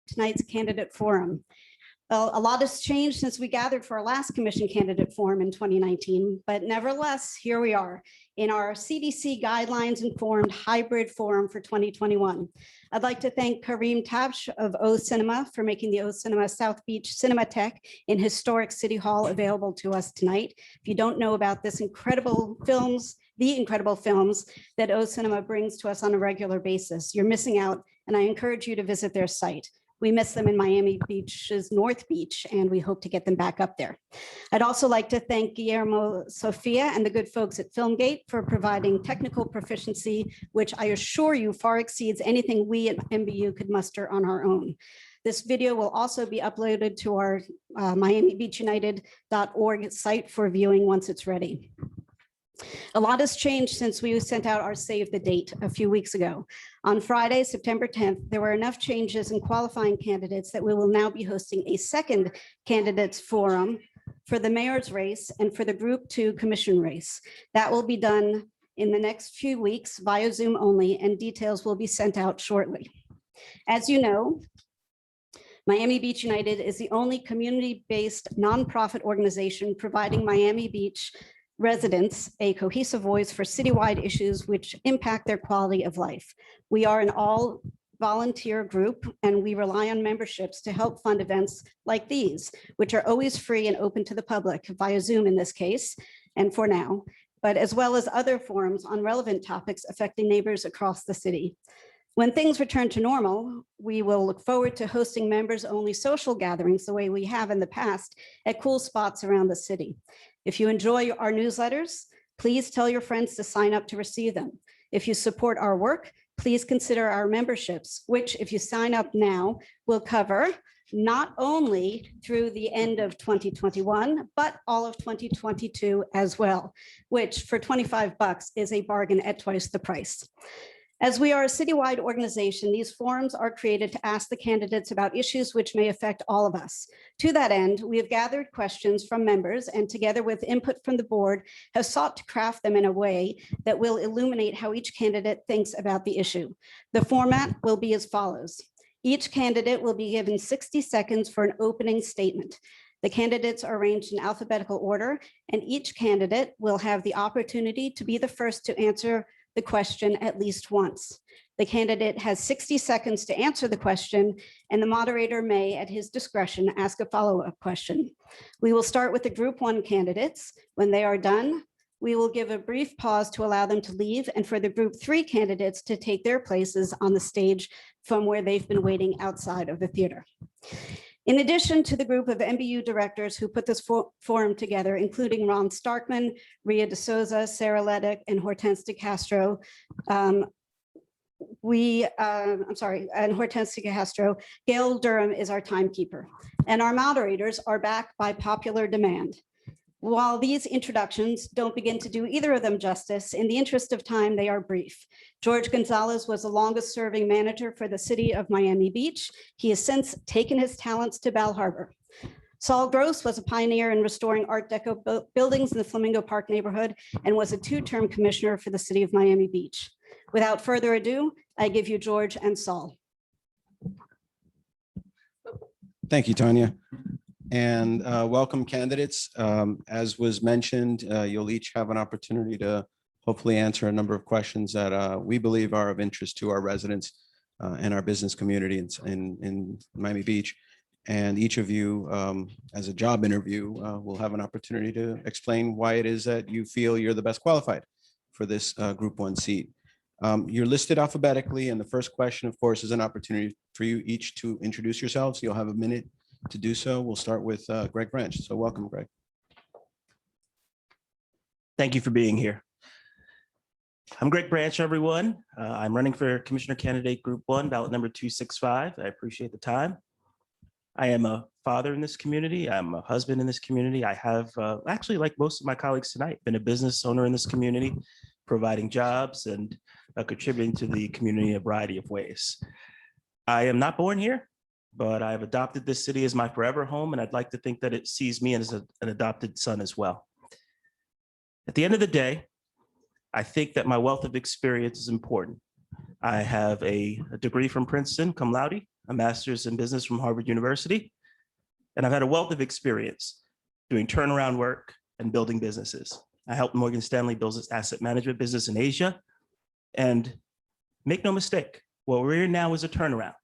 tonight's candidate forum. Well, a lot has changed since we gathered for our last commission candidate forum in 2019, but nevertheless, here we are in our CDC guidelines informed hybrid forum for 2021. I'd like to thank Kareem Tabsh of O Cinema for making the O Cinema South Beach Cinematheque in historic City Hall available to us tonight. If you don't know about this incredible films, the incredible films that O Cinema brings to us on a regular basis, you're missing out, and I encourage you to visit their site. We miss them in Miami Beach's North Beach, and we hope to get them back up there. I'd also like to thank Guillermo Sofia and the good folks at Filmgate for providing technical proficiency, which I assure you far exceeds anything we at MBU could muster on our own. This video will also be uploaded to our miamibeachunited.org site for viewing once it's ready. A lot has changed since we sent out our save the date a few weeks ago. On Friday, September 10th, there were enough changes in qualifying candidates that we will now be hosting a second candidates forum for the mayor's race and for the Group 2 commission race. That will be done in the next few weeks via Zoom only, and details will be sent out shortly. As you know, Miami Beach United is the only community-based nonprofit organization providing Miami Beach residents a cohesive voice for citywide issues which impact their quality of life. We are an all volunteer group, and we rely on memberships to help fund events like these, which are always free and open to the public via Zoom in this case, and for now, but as well as other forums on relevant topics affecting neighbors across the city. When things return to normal, we will look forward to hosting members-only social gatherings the way we have in the past at cool spots around the city. If you enjoy our newsletters, please tell your friends to sign up to receive them. If you support our work, please consider our memberships, which if you sign up now will cover not only through the end of 2021, but all of 2022 as well, which for 25 bucks is a bargain at twice the price. As we are a citywide organization, these forums are created to ask the candidates about issues which may affect all of us. To that end, we have gathered questions from members and together with input from the board have sought to craft them in a way that will illuminate how each candidate thinks about the issue. The format will be as follows. Each candidate will be given 60 seconds for an opening statement. The candidates are arranged in alphabetical order, and each candidate will have the opportunity to be the first to answer the question at least once. The candidate has 60 seconds to answer the question, and the moderator may, at his discretion, ask a follow-up question. We will start with the Group 1 candidates. When they are done, we will give a brief pause to allow them to leave and for the Group 3 candidates to take their places on the stage from where they've been waiting outside of the theater. In addition to the group of MBU directors who put this forum together, including Ron Starkman, Ria De Souza, Sarah Ledick, and Hortense De Castro, and Hortense De Castro, Gail Durham is our timekeeper, and our moderators are back by popular demand. While these introductions don't begin to do either of them justice, in the interest of time, they are brief. George Gonzalez was the longest serving manager for the city of Miami Beach. He has since taken his talents to Bal Harbour. Saul Gross was a pioneer in restoring Art Deco buildings in the Flamingo Park neighborhood and was a two-term commissioner for the city of Miami Beach. Without further ado, I give you George and Saul. Thank you, Tanya. And welcome candidates. As was mentioned, you'll each have an opportunity to hopefully answer a number of questions that we believe are of interest to our residents and our business community in Miami Beach. And each of you, as a job interview, will have an opportunity to explain why it is that you feel you're the best qualified for this Group 1 seat. You're listed alphabetically, and the first question, of course, is an opportunity for you each to introduce yourselves. You'll have a minute to do so. We'll start with Greg Branch. So welcome, Greg. Thank you for being here. I'm Greg Branch, everyone. I'm running for Commissioner Candidate Group 1, ballot number 265. I appreciate the time. I am a father in this community. I'm a husband in this community. I have, actually, like most of my colleagues tonight, been a business owner in this community, providing jobs and contributing to the community in a variety of ways. I am not born here, but I've adopted this city as my forever home, and I'd like to think that it sees me as an adopted son as well. At the end of the day, I think that my wealth of experience is important. I have a degree from Princeton, cum laude. a master's in business from Harvard University, and I've had a wealth of experience doing turnaround work and building businesses. I helped Morgan Stanley build its asset management business in Asia. And make no mistake, what we're in now is a turnaround.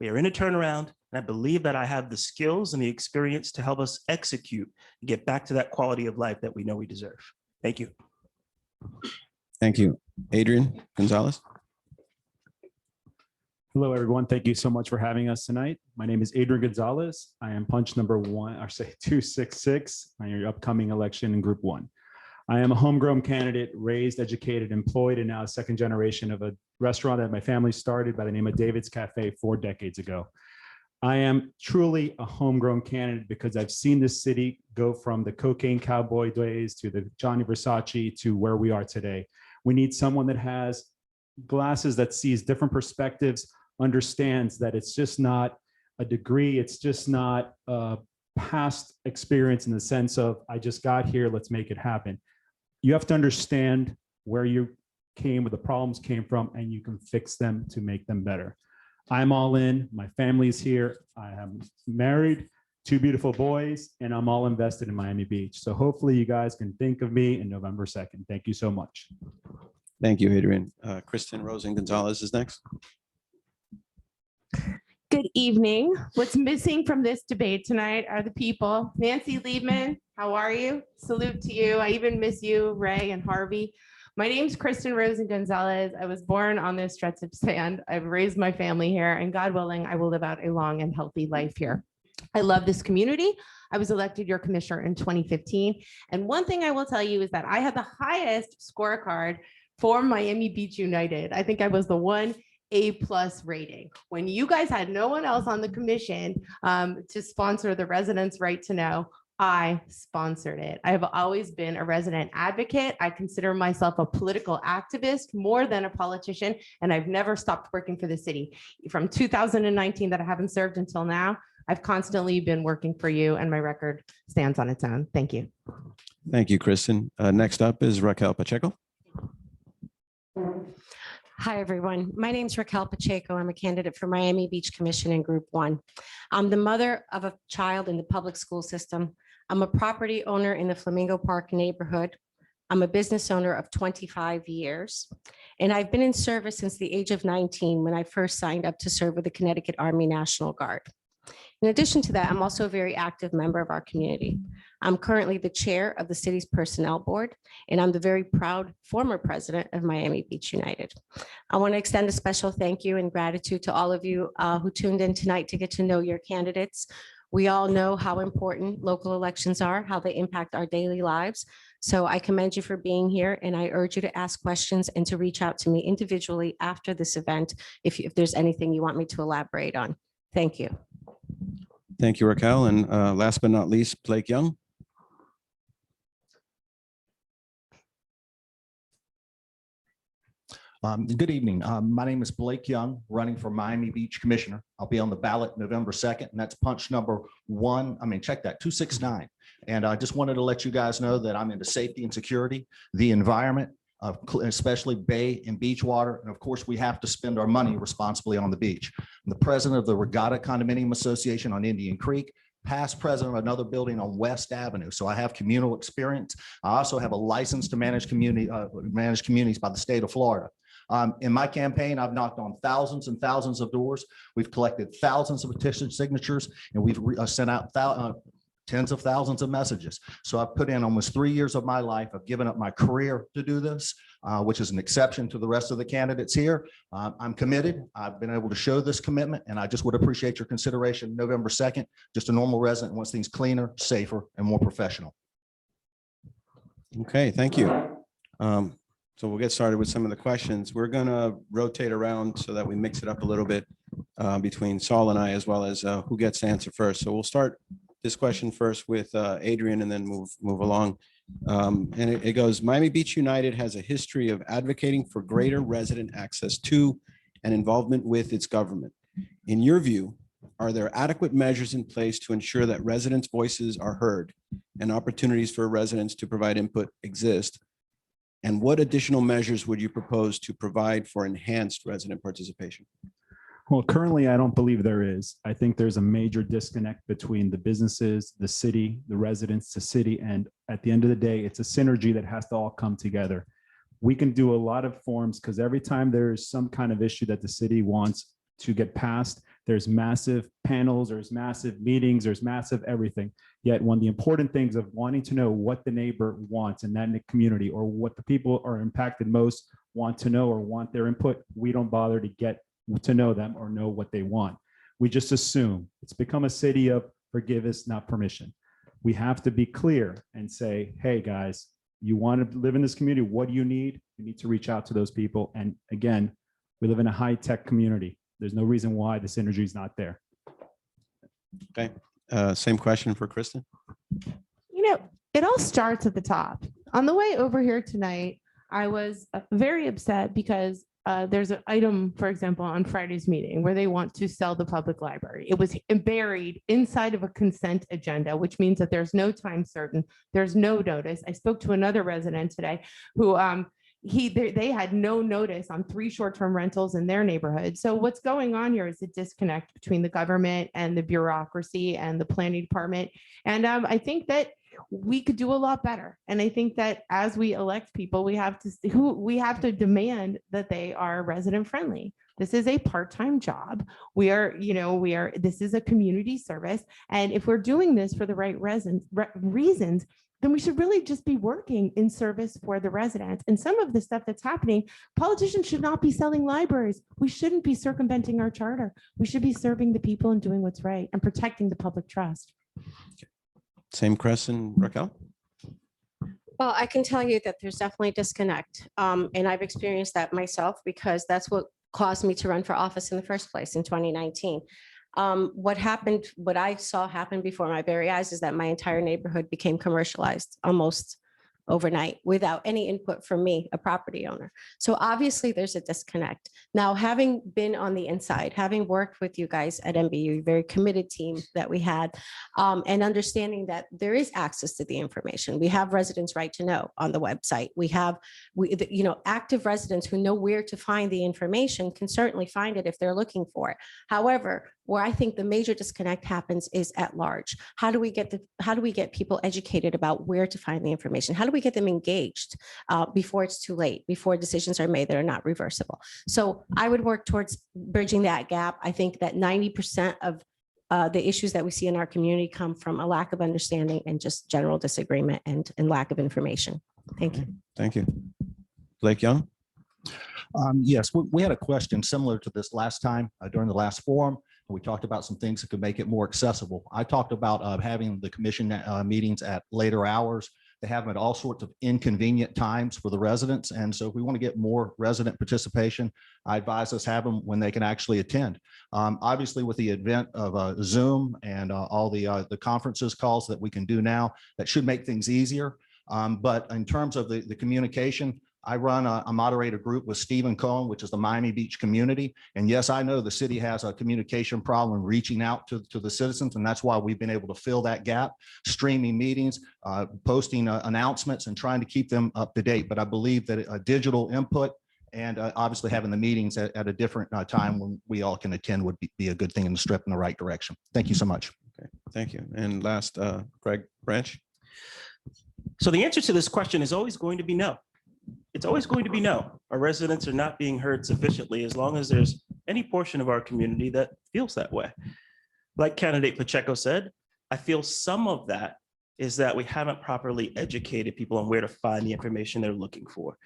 We are in a turnaround, and I believe that I have the skills and the experience to help us execute and get back to that quality of life that we know we deserve. Thank you. Thank you. Adrian Gonzalez. Hello, everyone. Thank you so much for having us tonight. My name is Adrian Gonzalez. I am punch number 266 on your upcoming election in Group 1. I am a homegrown candidate, raised, educated, employed, and now a second generation of a restaurant that my family started by the name of David's Cafe 4 decades ago. I am truly a homegrown candidate because I've seen this city go from the cocaine cowboy days to the Johnny Versace to where we are today. We need someone that has glasses that sees different perspectives, understands that it's just not a degree, it's just not a past experience in the sense of, I just got here, let's make it happen. You have to understand where you came, where the problems came from, and you can fix them to make them better. I'm all in, my family's here, I am married, 2 beautiful boys, and I'm all invested in Miami Beach. So hopefully you guys can think of me in November 2nd. Thank you so much. Thank you, Adrian. Kristen Rosen Gonzalez is next. Good evening. What's missing from this debate tonight are the people. Nancy Liebman, how are you? Salute to you. I even miss you, Ray and Harvey. My name's Kristen Rosen Gonzalez. I was born on this stretch of sand. I've raised my family here, and God willing, I will live out a long and healthy life here. I love this community. I was elected your commissioner in 2015. And one thing I will tell you is that I had the highest scorecard for Miami Beach United. I think I was the one A+ rating. When you guys had no one else on the commission to sponsor the Residents' Right to Know, I sponsored it. I have always been a resident advocate. I consider myself a political activist more than a politician, and I've never stopped working for the city. From 2019 that I haven't served until now, I've constantly been working for you, and my record stands on its own. Thank you. Thank you, Kristen. Next up is Raquel Pacheco. Hi, everyone. My name is Raquel Pacheco. I'm a candidate for Miami Beach Commission in Group 1. I'm the mother of a child in the public school system. I'm a property owner in the Flamingo Park neighborhood. I'm a business owner of 25 years, and I've been in service since the age of 19 when I first signed up to serve with the Connecticut Army National Guard. In addition to that, I'm also a very active member of our community. I'm currently the chair of the city's personnel board, and I'm the very proud former president of Miami Beach United. I want to extend a special thank you and gratitude to all of you who tuned in tonight to get to know your candidates. We all know how important local elections are, how they impact our daily lives. So I commend you for being here, and I urge you to ask questions and to reach out to me individually after this event if there's anything you want me to elaborate on. Thank you. Thank you, Raquel. And last but not least, Blake Young. Good evening. My name is Blake Young, running for Miami Beach Commissioner. I'll be on the ballot November 2nd, and that's punch number 269. And I just wanted to let you guys know that I'm into safety and security, the environment, especially bay and beach water. And of course, we have to spend our money responsibly on the beach. I'm the president of the Regatta Condominium Association on Indian Creek, past president of another building on West Avenue. So I have communal experience. I also have a license to manage communities by the state of Florida. In my campaign, I've knocked on thousands and thousands of doors. We've collected thousands of petition signatures, and we've sent out tens of thousands of messages. So I've put in almost 3 years of my life. I've given up my career to do this, which is an exception to the rest of the candidates here. I'm committed. I've been able to show this commitment, and I just would appreciate your consideration November 2nd. Just a normal resident wants things cleaner, safer, and more professional. Okay, thank you. So we'll get started with some of the questions. We're going to rotate around so that we mix it up a little bit between Saul and I, as well as who gets to answer first. So we'll start this question first with Adrian and then move along. And it goes, Miami Beach United has a history of advocating for greater resident access to and involvement with its government. In your view, are there adequate measures in place to ensure that residents' voices are heard and opportunities for residents to provide input exist? And what additional measures would you propose to provide for enhanced resident participation? Well, currently, I don't believe there is. I think there's a major disconnect between the businesses, the city, the residents, the city, and at the end of the day, it's a synergy that has to all come together. We can do a lot of forms because every time there's some kind of issue that the city wants to get passed, there's massive panels, there's massive meetings, there's massive everything. Yet one of the important things of wanting to know what the neighbor wants in that community or what the people are impacted most want to know or want their input, we don't bother to get to know them or know what they want. We just assume. It's become a city of forgive us, not permission. We have to be clear and say, hey, guys, you want to live in this community, what do you need? You need to reach out to those people. And again, we live in a high-tech community. There's no reason why the synergy is not there. Okay, same question for Kristen. You know, it all starts at the top. On the way over here tonight, I was very upset because there's an item, for example, on Friday's meeting where they want to sell the public library. It was buried inside of a consent agenda, which means that there's no time certain, there's no notice. I spoke to another resident today who they had no notice on 3 short-term rentals in their neighborhood. So what's going on here is a disconnect between the government and the bureaucracy and the planning department. And I think that we could do a lot better. And I think that as we elect people, we have to demand that they are resident friendly. This is a part-time job. This is a community service. And if we're doing this for the right reasons, then we should really just be working in service for the residents. And some of the stuff that's happening, politicians should not be selling libraries. We shouldn't be circumventing our charter. We should be serving the people and doing what's right and protecting the public trust. Same question, Raquel? Well, I can tell you that there's definitely a disconnect. And I've experienced that myself because that's what caused me to run for office in the first place in 2019. What I saw happen before my very eyes is that my entire neighborhood became commercialized almost overnight without any input from me, a property owner. So obviously there's a disconnect. Now, having been on the inside, having worked with you guys at MBU, very committed team that we had, and understanding that there is access to the information. We have residents' right to know on the website. We have, active residents who know where to find the information can certainly find it if they're looking for it. However, where I think the major disconnect happens is at large. How do we get people educated about where to find the information? How do we get them engaged before it's too late, before decisions are made that are not reversible? So I would work towards bridging that gap. I think that 90% of the issues that we see in our community come from a lack of understanding and just general disagreement and lack of information. Thank you. Thank you. Blake Young? Yes, we had a question similar to this last time during the last forum. We talked about some things that could make it more accessible. I talked about having the commission meetings at later hours. They have them at all sorts of inconvenient times for the residents. And so if we want to get more resident participation, I advise us have them when they can actually attend. Obviously, with the advent of Zoom and all the conferences calls that we can do now, that should make things easier. But in terms of the communication, I run a moderator group with Stephen Cohen, which is the Miami Beach community. And yes, I know the city has a communication problem reaching out to the citizens. And that's why we've been able to fill that gap, streaming meetings, posting announcements and trying to keep them up to date. But I believe that a digital input and obviously having the meetings at a different time when we all can attend would be a good thing in the strip in the right direction. Thank you so much. Okay, thank you. And last, Greg Branch. So the answer to this question is always going to be no. It's always going to be no. Our residents are not being heard sufficiently as long as there's any portion of our community that feels that way. Like candidate Pacheco said, I feel some of that is that we haven't properly educated people on where to find the information they're looking for.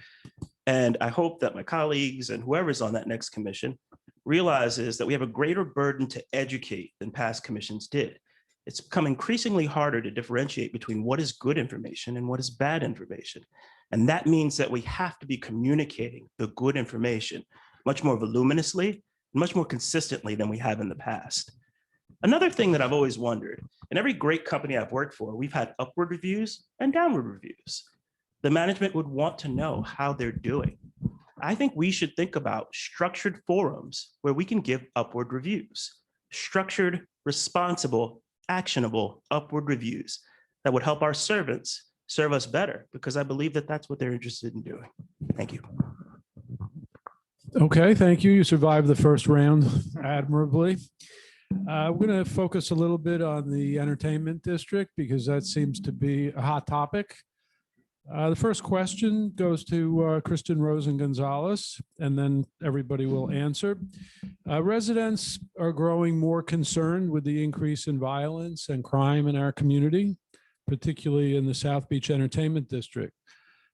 And I hope that my colleagues and whoever's on that next commission realizes that we have a greater burden to educate than past commissions did. It's become increasingly harder to differentiate between what is good information and what is bad information. And that means that we have to be communicating the good information much more voluminously, much more consistently than we have in the past. Another thing that I've always wondered, in every great company I've worked for, we've had upward reviews and downward reviews. The management would want to know how they're doing. I think we should think about structured forums where we can give upward reviews, structured, responsible, actionable upward reviews that would help our servants serve us better, because I believe that that's what they're interested in doing. Thank you. Okay, thank you. You survived the first round admirably. We're going to focus a little bit on the entertainment district because that seems to be a hot topic. The first question goes to Kristen Rosen Gonzalez, and then everybody will answer. Residents are growing more concerned with the increase in violence and crime in our community, particularly in the South Beach Entertainment District.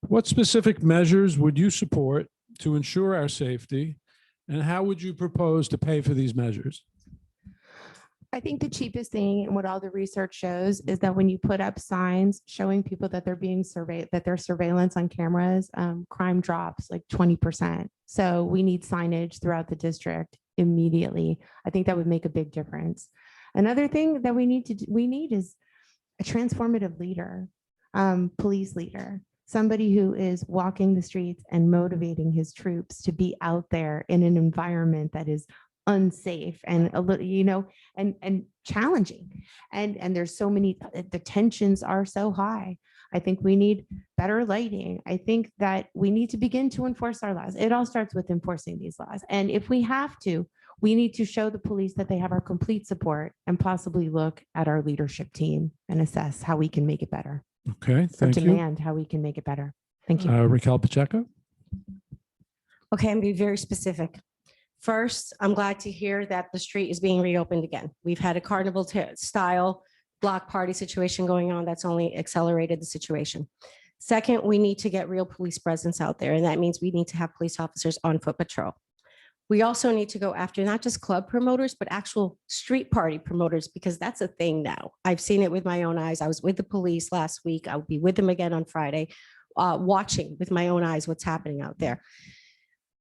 What specific measures would you support to ensure our safety, and how would you propose to pay for these measures? I think the cheapest thing and what all the research shows is that when you put up signs showing people that they're being surveyed, that there's surveillance on cameras, crime drops like 20%. So we need signage throughout the district immediately. I think that would make a big difference. Another thing that we need is a transformative leader, police leader, somebody who is walking the streets and motivating his troops to be out there in an environment that is unsafe and a little, and challenging. And there's so many, the tensions are so high. I think we need better lighting. I think that we need to begin to enforce our laws. It all starts with enforcing these laws. And if we have to, we need to show the police that they have our complete support and possibly look at our leadership team and assess how we can make it better. Okay, thank you. Demand how we can make it better. Thank you. Raquel Pacheco. Okay, I'm being very specific. First, I'm glad to hear that the street is being reopened again. We've had a carnival style block party situation going on that's only accelerated the situation. Second, we need to get real police presence out there, and that means we need to have police officers on foot patrol. We also need to go after not just club promoters, but actual street party promoters, because that's a thing now. I've seen it with my own eyes. I was with the police last week. I'll be with them again on Friday, watching with my own eyes what's happening out there.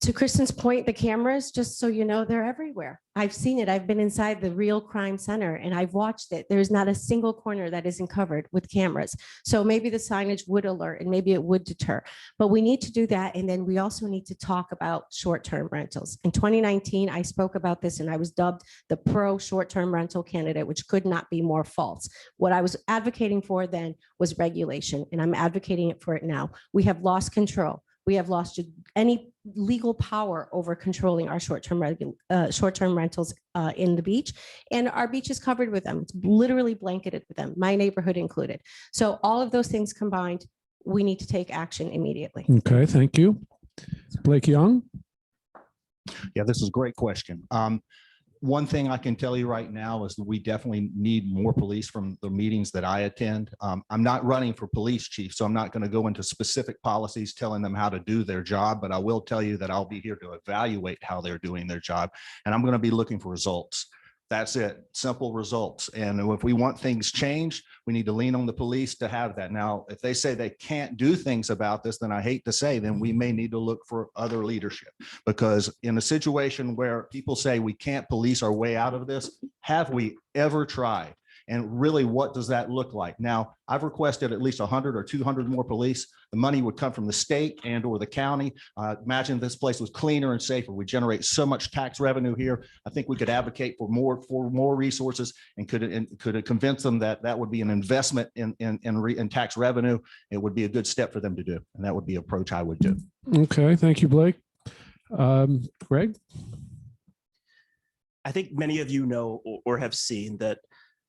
To Kristen's point, the cameras, just so you know, they're everywhere. I've seen it. I've been inside the real crime center and I've watched it. There's not a single corner that isn't covered with cameras. So maybe the signage would alert and maybe it would deter, but we need to do that. And then we also need to talk about short-term rentals. In 2019, I spoke about this and I was dubbed the pro short-term rental candidate, which could not be more false. What I was advocating for then was regulation, and I'm advocating for it now. We have lost control. We have lost any legal power over controlling our short-term rentals in the beach, and our beach is covered with them. It's literally blanketed with them, my neighborhood included. So all of those things combined, we need to take action immediately. Okay, thank you. Blake Young. Yeah, this is a great question. One thing I can tell you right now is that we definitely need more police from the meetings that I attend. I'm not running for police chief, so I'm not going to go into specific policies telling them how to do their job, but I will tell you that I'll be here to evaluate how they're doing their job, and I'm going to be looking for results. That's it, simple results. And if we want things changed, we need to lean on the police to have that. Now, if they say they can't do things about this, then I hate to say, then we may need to look for other leadership. Because in a situation where people say we can't police our way out of this, have we ever tried? And really, what does that look like? Now, I've requested at least 100 or 200 more police. The money would come from the state and or the county. Imagine if this place was cleaner and safer. We generate so much tax revenue here. I think we could advocate for more resources and could convince them that that would be an investment in tax revenue. It would be a good step for them to do. And that would be an approach I would do. Okay, thank you, Blake. Greg? I think many of you know or have seen that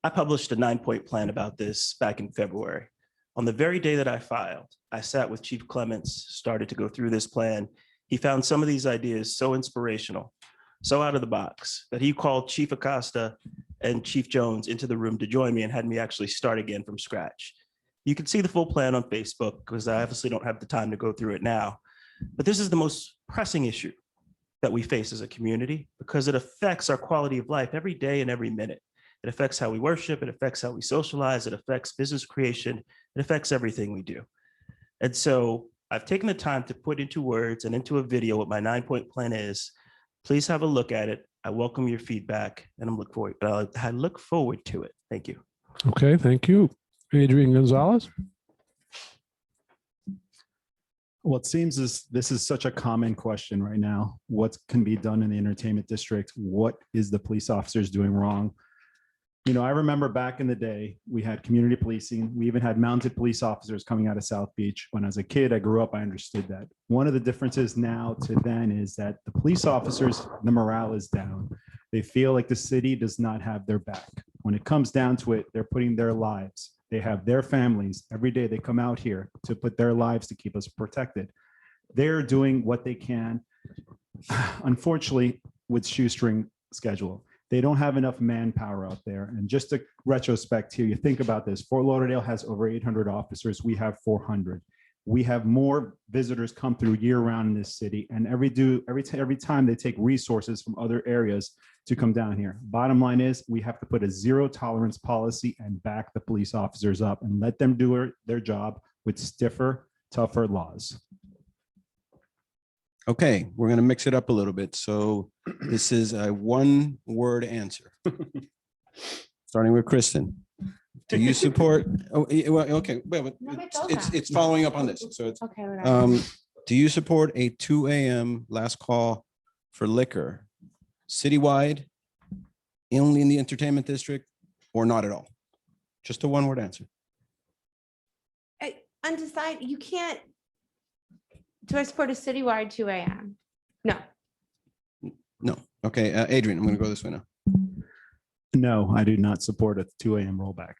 I published a 9-point plan about this back in February. On the very day that I filed, I sat with Chief Clements, started to go through this plan. He found some of these ideas so inspirational, so out of the box, that he called Chief Acosta and Chief Jones into the room to join me and had me actually start again from scratch. You can see the full plan on Facebook because I obviously don't have the time to go through it now. But this is the most pressing issue that we face as a community because it affects our quality of life every day and every minute. It affects how we worship, it affects how we socialize, it affects business creation, it affects everything we do. And so I've taken the time to put into words and into a video what my 9-point plan is. Please have a look at it. I welcome your feedback and I look forward to it. Thank you. Okay, thank you. Adrian Gonzalez. Well, it seems this is such a common question right now. What can be done in the entertainment district? What is the police officers doing wrong? You know, I remember back in the day, we had community policing. We even had mounted police officers coming out of South Beach. When I was a kid, I grew up, I understood that. One of the differences now to then is that the police officers, the morale is down. They feel like the city does not have their back. When it comes down to it, they're putting their lives. They have their families. Every day they come out here to put their lives to keep us protected. They're doing what they can, unfortunately, with shoestring schedule. They don't have enough manpower out there. And just a retrospect here, you think about this, Fort Lauderdale has over 800 officers. We have 400. We have more visitors come through year round in this city. And every time they take resources from other areas to come down here. Bottom line is we have to put a zero tolerance policy and back the police officers up and let them do their job with stiffer, tougher laws. Okay, we're going to mix it up a little bit. So this is a one-word answer. Starting with Kristen. Do you support? Oh, well, okay, but it's following up on this. So it's Okay. Whatever. do you support a 2 a.m. last call for liquor citywide, only in the entertainment district, or not at all? Just a one-word answer. Undecided. You can't. Do I support a citywide 2 a.m.? No. No. Okay, Adrian, I'm going to go this way now. No, I do not support a 2 a.m. rollback.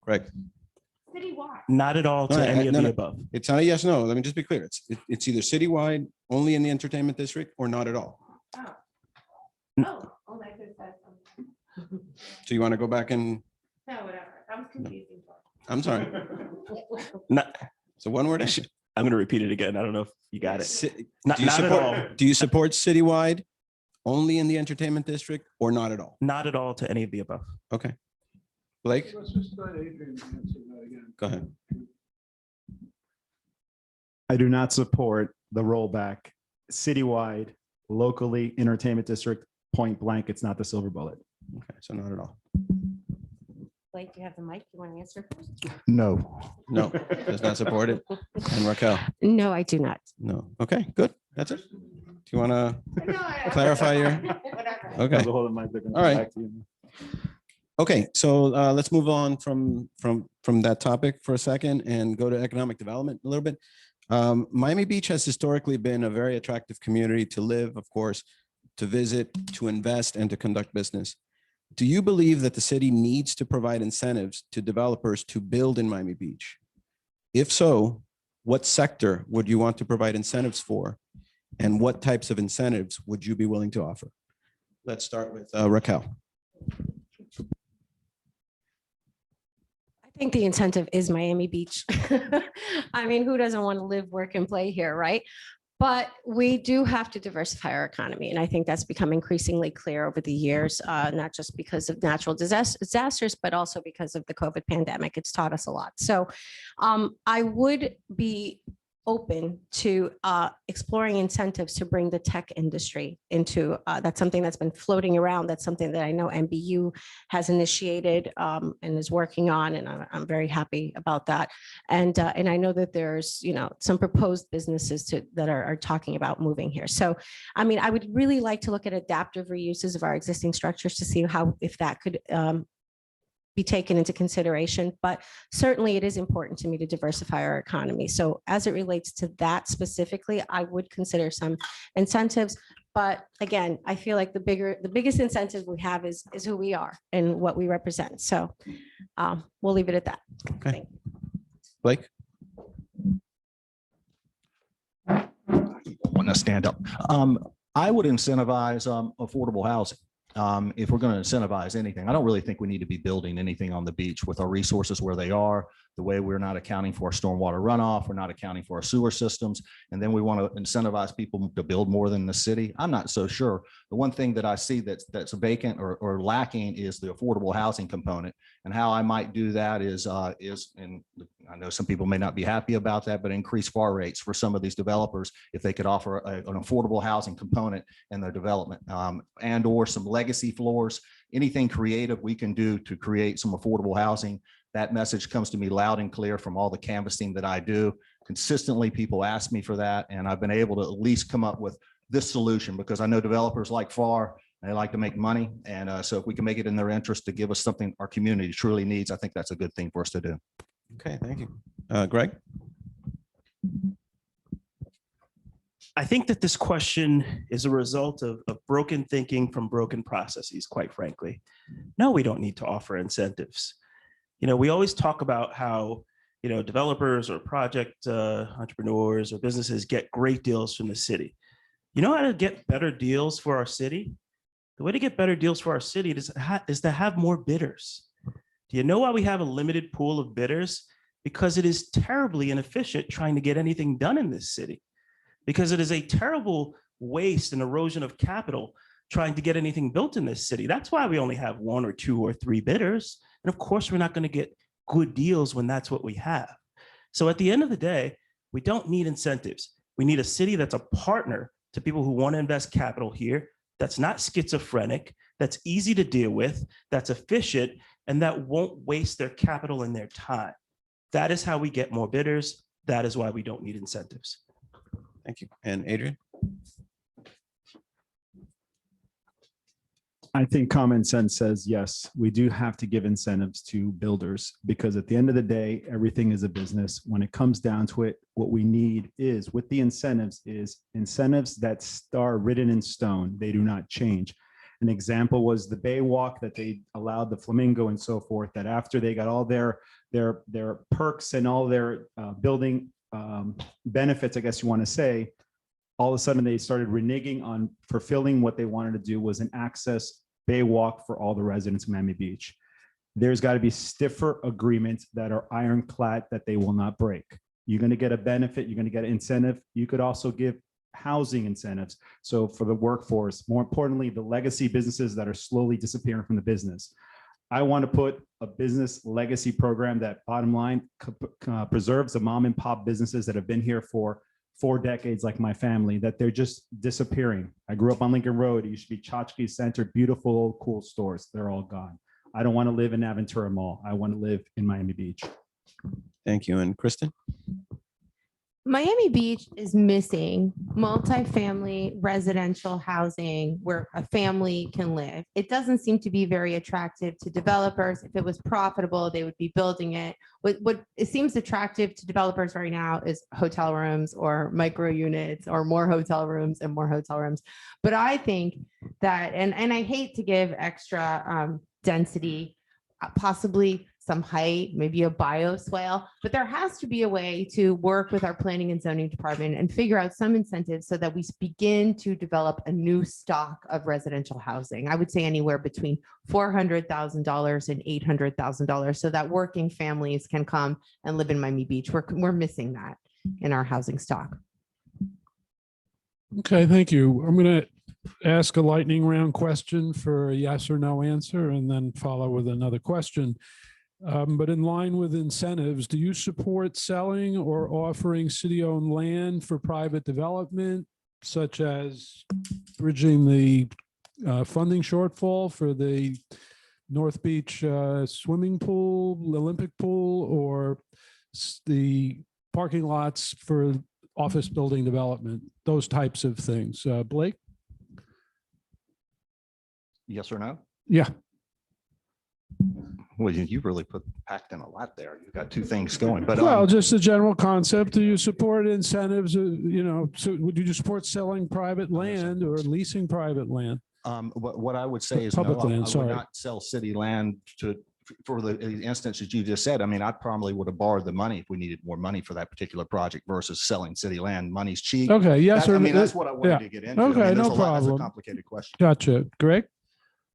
Correct. Citywide. Not at all to No, any of no, the no. above. It's not a yes, no. Let me just be clear. It's either citywide, only in the entertainment district, or not at all. Oh. Oh, that could say something. So you want to go back and, No, whatever. That was confusing. I'm sorry. Not, It's a one-word answer. I'm going to repeat it again. I don't know if you got it. Not Do you at support, all. do you support citywide, only in the entertainment district, or not at all? Not at all to any of the above. Okay. Blake, Let's just let Adrian answer that again. go ahead. I do not support the rollback citywide, locally, entertainment district, point blank. It's not the silver bullet. Okay, so not at all. Blake, you have the mic. You want to answer first? No. No, does not support it. And Raquel, No, I do not. no. Okay, good. That's it. Do you want to No, clarify your? Whatever. Okay. All right. Okay, so let's move on from that topic for a second and go to economic development a little bit. Miami Beach has historically been a very attractive community to live, of course, to visit, to invest, and to conduct business. Do you believe that the city needs to provide incentives to developers to build in Miami Beach? If so, what sector would you want to provide incentives for? And what types of incentives would you be willing to offer? Let's start with Raquel. I think the incentive is Miami Beach. I mean, who doesn't want to live, work, and play here, right? But we do have to diversify our economy. And I think that's become increasingly clear over the years, not just because of natural disasters, but also because of the COVID pandemic. It's taught us a lot. So I would be open to exploring incentives to bring the tech industry into, that's something that's been floating around. That's something that I know MBU has initiated and is working on, and I'm very happy about that. And I know that there's, some proposed businesses that are talking about moving here. So, I mean, I would really like to look at adaptive reuses of our existing structures to see if that could be taken into consideration, but certainly it is important to me to diversify our economy. So as it relates to that specifically, I would consider some incentives. But again, I feel like the biggest incentive we have is who we are and what we represent. So we'll leave it at that. Okay. Blake? Want to stand up. I would incentivize affordable housing. If we're going to incentivize anything, I don't really think we need to be building anything on the beach with our resources where they are, the way we're not accounting for our stormwater runoff, we're not accounting for our sewer systems, and then we want to incentivize people to build more than the city. I'm not so sure. The one thing that I see that's vacant or lacking is the affordable housing component, and how I might do that is, and I know some people may not be happy about that, but increase FAR rates for some of these developers if they could offer an affordable housing component in their development, and or some legacy floors, anything creative we can do to create some affordable housing. That message comes to me loud and clear from all the canvassing that I do. Consistently, people ask me for that, and I've been able to at least come up with this solution because I know developers like FAR They like to make money. And so if we can make it in their interest to give us something our community truly needs, I think that's a good thing for us to do. Okay, thank you. Greg? I think that this question is a result of broken thinking from broken processes, quite frankly. No, we don't need to offer incentives. We always talk about how, developers or project entrepreneurs or businesses get great deals from the city. You know how to get better deals for our city? The way to get better deals for our city is to have more bidders. Do you know why we have a limited pool of bidders? Because it is terribly inefficient trying to get anything done in this city. Because it is a terrible waste and erosion of capital trying to get anything built in this city. That's why we only have 1 or 2 or 3 bidders. And of course, we're not going to get good deals when that's what we have. So at the end of the day, we don't need incentives. We need a city that's a partner to people who want to invest capital here, that's not schizophrenic, that's easy to deal with, that's efficient, and that won't waste their capital and their time. That is how we get more bidders. That is why we don't need incentives. Thank you. And Adrian? I think common sense says, yes, we do have to give incentives to builders because at the end of the day, everything is a business. When it comes down to it, what we need is with the incentives that are written in stone. They do not change. An example was the Bay Walk that they allowed the Flamingo and so forth, that after they got all their perks and all their building benefits, I guess you want to say, all of a sudden they started reneging on fulfilling what they wanted to do was an access Bay Walk for all the residents of Miami Beach. There's got to be stiffer agreements that are ironclad that they will not break. You're going to get a benefit. You're going to get an incentive. You could also give housing incentives. So for the workforce, more importantly, the legacy businesses that are slowly disappearing from the business. I want to put a business legacy program that bottom line preserves the mom and pop businesses that have been here for 4 decades, like my family, that they're just disappearing. I grew up on Lincoln Road. It used to be Tchotchke Center, beautiful, old, cool stores. They're all gone. I don't want to live in Aventura Mall. I want to live in Miami Beach. Thank you. And Kristen? Miami Beach is missing multifamily residential housing where a family can live. It doesn't seem to be very attractive to developers. If it was profitable, they would be building it. What it seems attractive to developers right now is hotel rooms or micro units or more hotel rooms and more hotel rooms. But I think that, and I hate to give extra density, possibly some height, maybe a bioswale, but there has to be a way to work with our planning and zoning department and figure out some incentives so that we begin to develop a new stock of residential housing. I would say anywhere between $400,000 and $800,000 so that working families can come and live in Miami Beach. We're missing that in our housing stock. Okay, thank you. I'm going to ask a lightning round question for a yes or no answer and then follow with another question. But in line with incentives, do you support selling or offering city-owned land for private development, such as bridging the funding shortfall for the North Beach swimming pool, Olympic pool, or the parking lots for office building development, those types of things? Blake? Yes or no? Yeah. Well, you really packed in a lot there. You've got 2 things going, but well, just a general concept. Do you support incentives? So would you support selling private land or leasing private land? What I would say is no, Public land, I would sorry. not sell city land for the instance that you just said. I mean, I probably would have borrowed the money if we needed more money for that particular project versus selling city land. Money's cheap. Okay, yes or I mean, no? that's what I wanted to get into. Okay, I mean, no that's problem. a complicated question. Gotcha. Greg?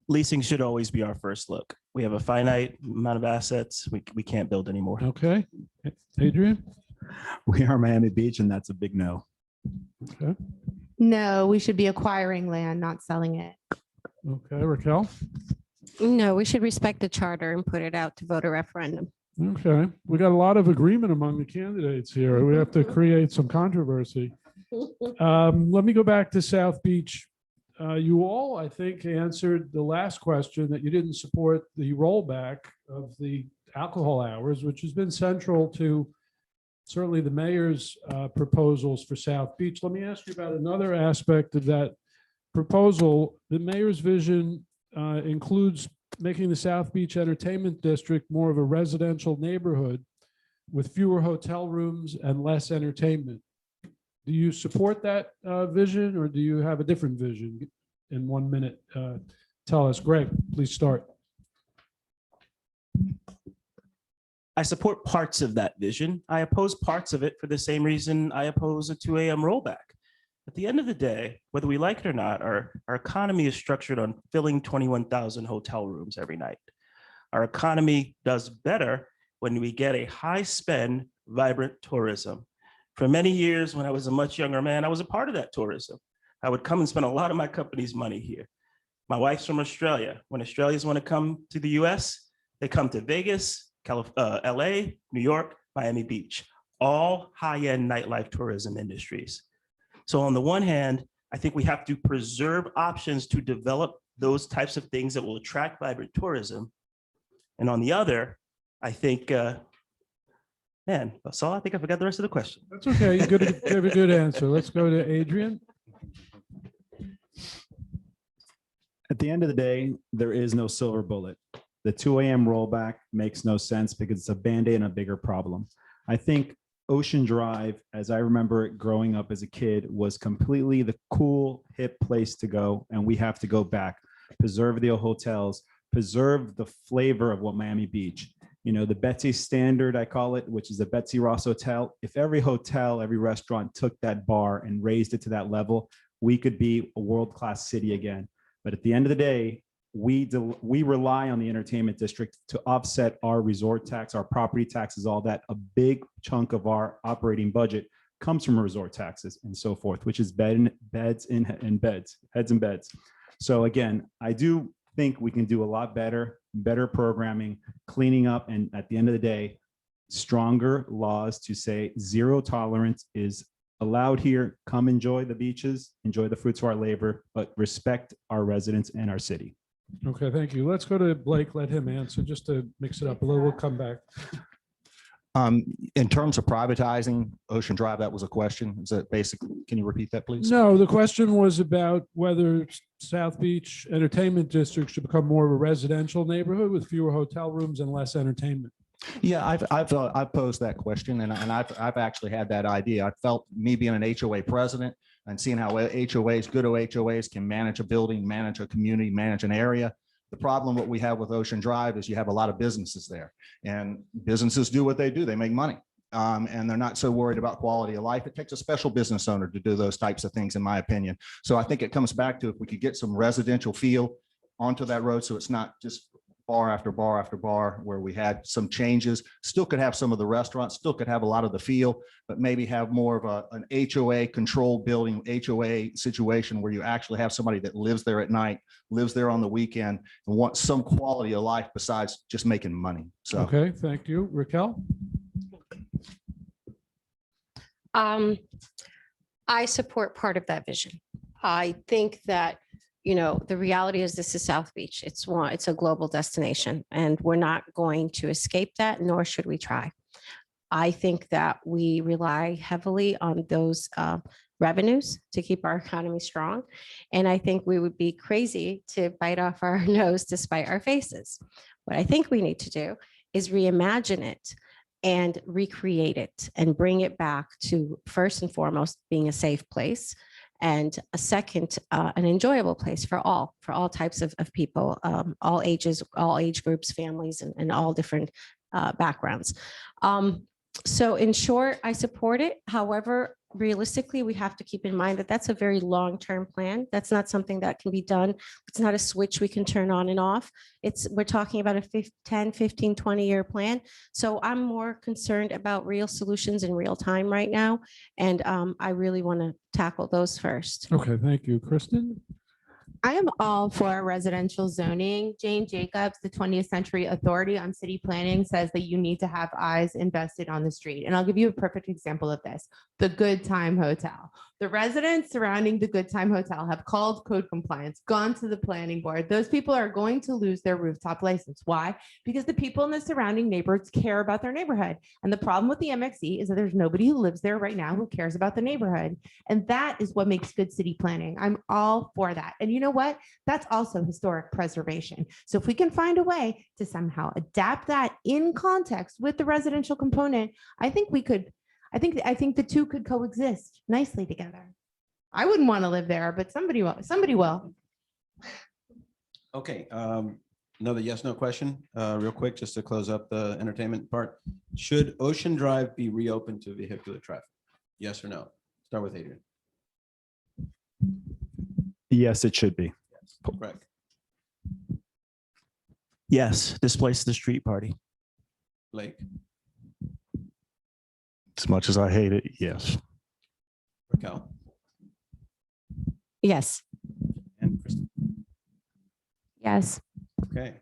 Leasing should always be our first look. We have a finite amount of assets. We can't build anymore. Okay. Adrian? We are Miami Beach, and that's a big no. Okay. No, we should be acquiring land, not selling it. Okay, Raquel? No, we should respect the charter and put it out to vote a referendum. Okay. We got a lot of agreement among the candidates here. We have to create some controversy. Let me go back to South Beach. You all, I think, answered the last question that you didn't support the rollback of the alcohol hours, which has been central to certainly the mayor's proposals for South Beach. Let me ask you about another aspect of that proposal, the mayor's vision includes making the South Beach Entertainment District more of a residential neighborhood with fewer hotel rooms and less entertainment. Do you support that vision, or do you have a different vision? In 1 minute, tell us. Greg, please start. I support parts of that vision. I oppose parts of it for the same reason I oppose a 2 a.m. rollback. At the end of the day, whether we like it or not, our economy is structured on filling 21,000 hotel rooms every night. Our economy does better when we get a high spend, vibrant tourism. For many years, when I was a much younger man, I was a part of that tourism. I would come and spend a lot of my company's money here. My wife's from Australia. When Australians want to come to the US, they come to Vegas, LA, New York, Miami Beach, all high-end nightlife tourism industries. So on the one hand, I think we have to preserve options to develop those types of things that will attract vibrant tourism. And on the other, I think, man, Saul, I think I forgot the rest of the question. That's okay. You gave a good answer. Let's go to Adrian. At the end of the day, there is no silver bullet. The 2 a.m. rollback makes no sense because it's a Band-Aid on a bigger problem. I think Ocean Drive, as I remember it growing up as a kid, was completely the cool, hip place to go, and we have to go back, preserve the hotels, preserve the flavor of what Miami Beach. You know, the Betsy Standard, I call it, which is the Betsy Ross Hotel. If every hotel, every restaurant took that bar and raised it to that level, we could be a world-class city again. But at the end of the day, we rely on the entertainment district to offset our resort tax, our property taxes, all that. A big chunk of our operating budget comes from resort taxes and so forth, which is heads and beds. So again, I do think we can do a lot better programming, cleaning up, and at the end of the day, stronger laws to say zero tolerance is allowed here. Come enjoy the beaches, enjoy the fruits of our labor, but respect our residents and our city. Okay, thank you. Let's go to Blake. Let him answer just to mix it up a little. We'll come back. In terms of privatizing Ocean Drive, that was a question. Is that basically, can you repeat that, please? No, the question was about whether South Beach Entertainment District should become more of a residential neighborhood with fewer hotel rooms and less entertainment. Yeah, I've posed that question, and I've actually had that idea. I felt, me being an HOA president and seeing how HOAs, good HOAs, can manage a building, manage a community, manage an area. The problem what we have with Ocean Drive is you have a lot of businesses there, and businesses do what they do. They make money, and they're not so worried about quality of life. It takes a special business owner to do those types of things, in my opinion. So I think it comes back to, if we could get some residential feel onto that road, so it's not just bar after bar after bar, where we had some changes, still could have some of the restaurants, still could have a lot of the feel, but maybe have more of an HOA controlled building, HOA situation where you actually have somebody that lives there at night, lives there on the weekend, and wants some quality of life besides just making money. So, okay, thank you. Raquel? I support part of that vision. I think that, you know, the reality is this is South Beach. It's a global destination, and we're not going to escape that, nor should we try. I think that we rely heavily on those revenues to keep our economy strong. And I think we would be crazy to bite off our nose to spite our faces. What I think we need to do is reimagine it and recreate it and bring it back to, first and foremost, being a safe place. And a second, an enjoyable place for all types of people, all ages, all age groups, families, and all different backgrounds. So in short, I support it. However, realistically, we have to keep in mind that that's a very long-term plan. That's not something that can be done. It's not a switch we can turn on and off. We're talking about a 10, 15, 20-year plan. So I'm more concerned about real solutions in real time right now. And I really want to tackle those first. Okay, thank you. Kristen? I am all for residential zoning. Jane Jacobs, the 20th Century Authority on City Planning, says that you need to have eyes invested on the street. And I'll give you a perfect example of this. The Good Time Hotel. The residents surrounding the Good Time Hotel have called code compliance, gone to the planning board. Those people are going to lose their rooftop license. Why? Because the people in the surrounding neighborhoods care about their neighborhood. And the problem with the MXE is that there's nobody who lives there right now who cares about the neighborhood. And that is what makes good city planning. I'm all for that. And you know what? That's also historic preservation. So if we can find a way to somehow adapt that in context with the residential component, I think we could. I think the two could coexist nicely together. I wouldn't want to live there, but somebody will. Somebody will. Okay, another yes, no question, real quick, just to close up the entertainment part. Should Ocean Drive be reopened to vehicular traffic? Yes or no? Start with Adrian. Yes, it should be. Yes. Correct. Yes, displace the street party. Blake, As much as I hate it, yes. Raquel, Yes. and Kristen. Yes. Okay.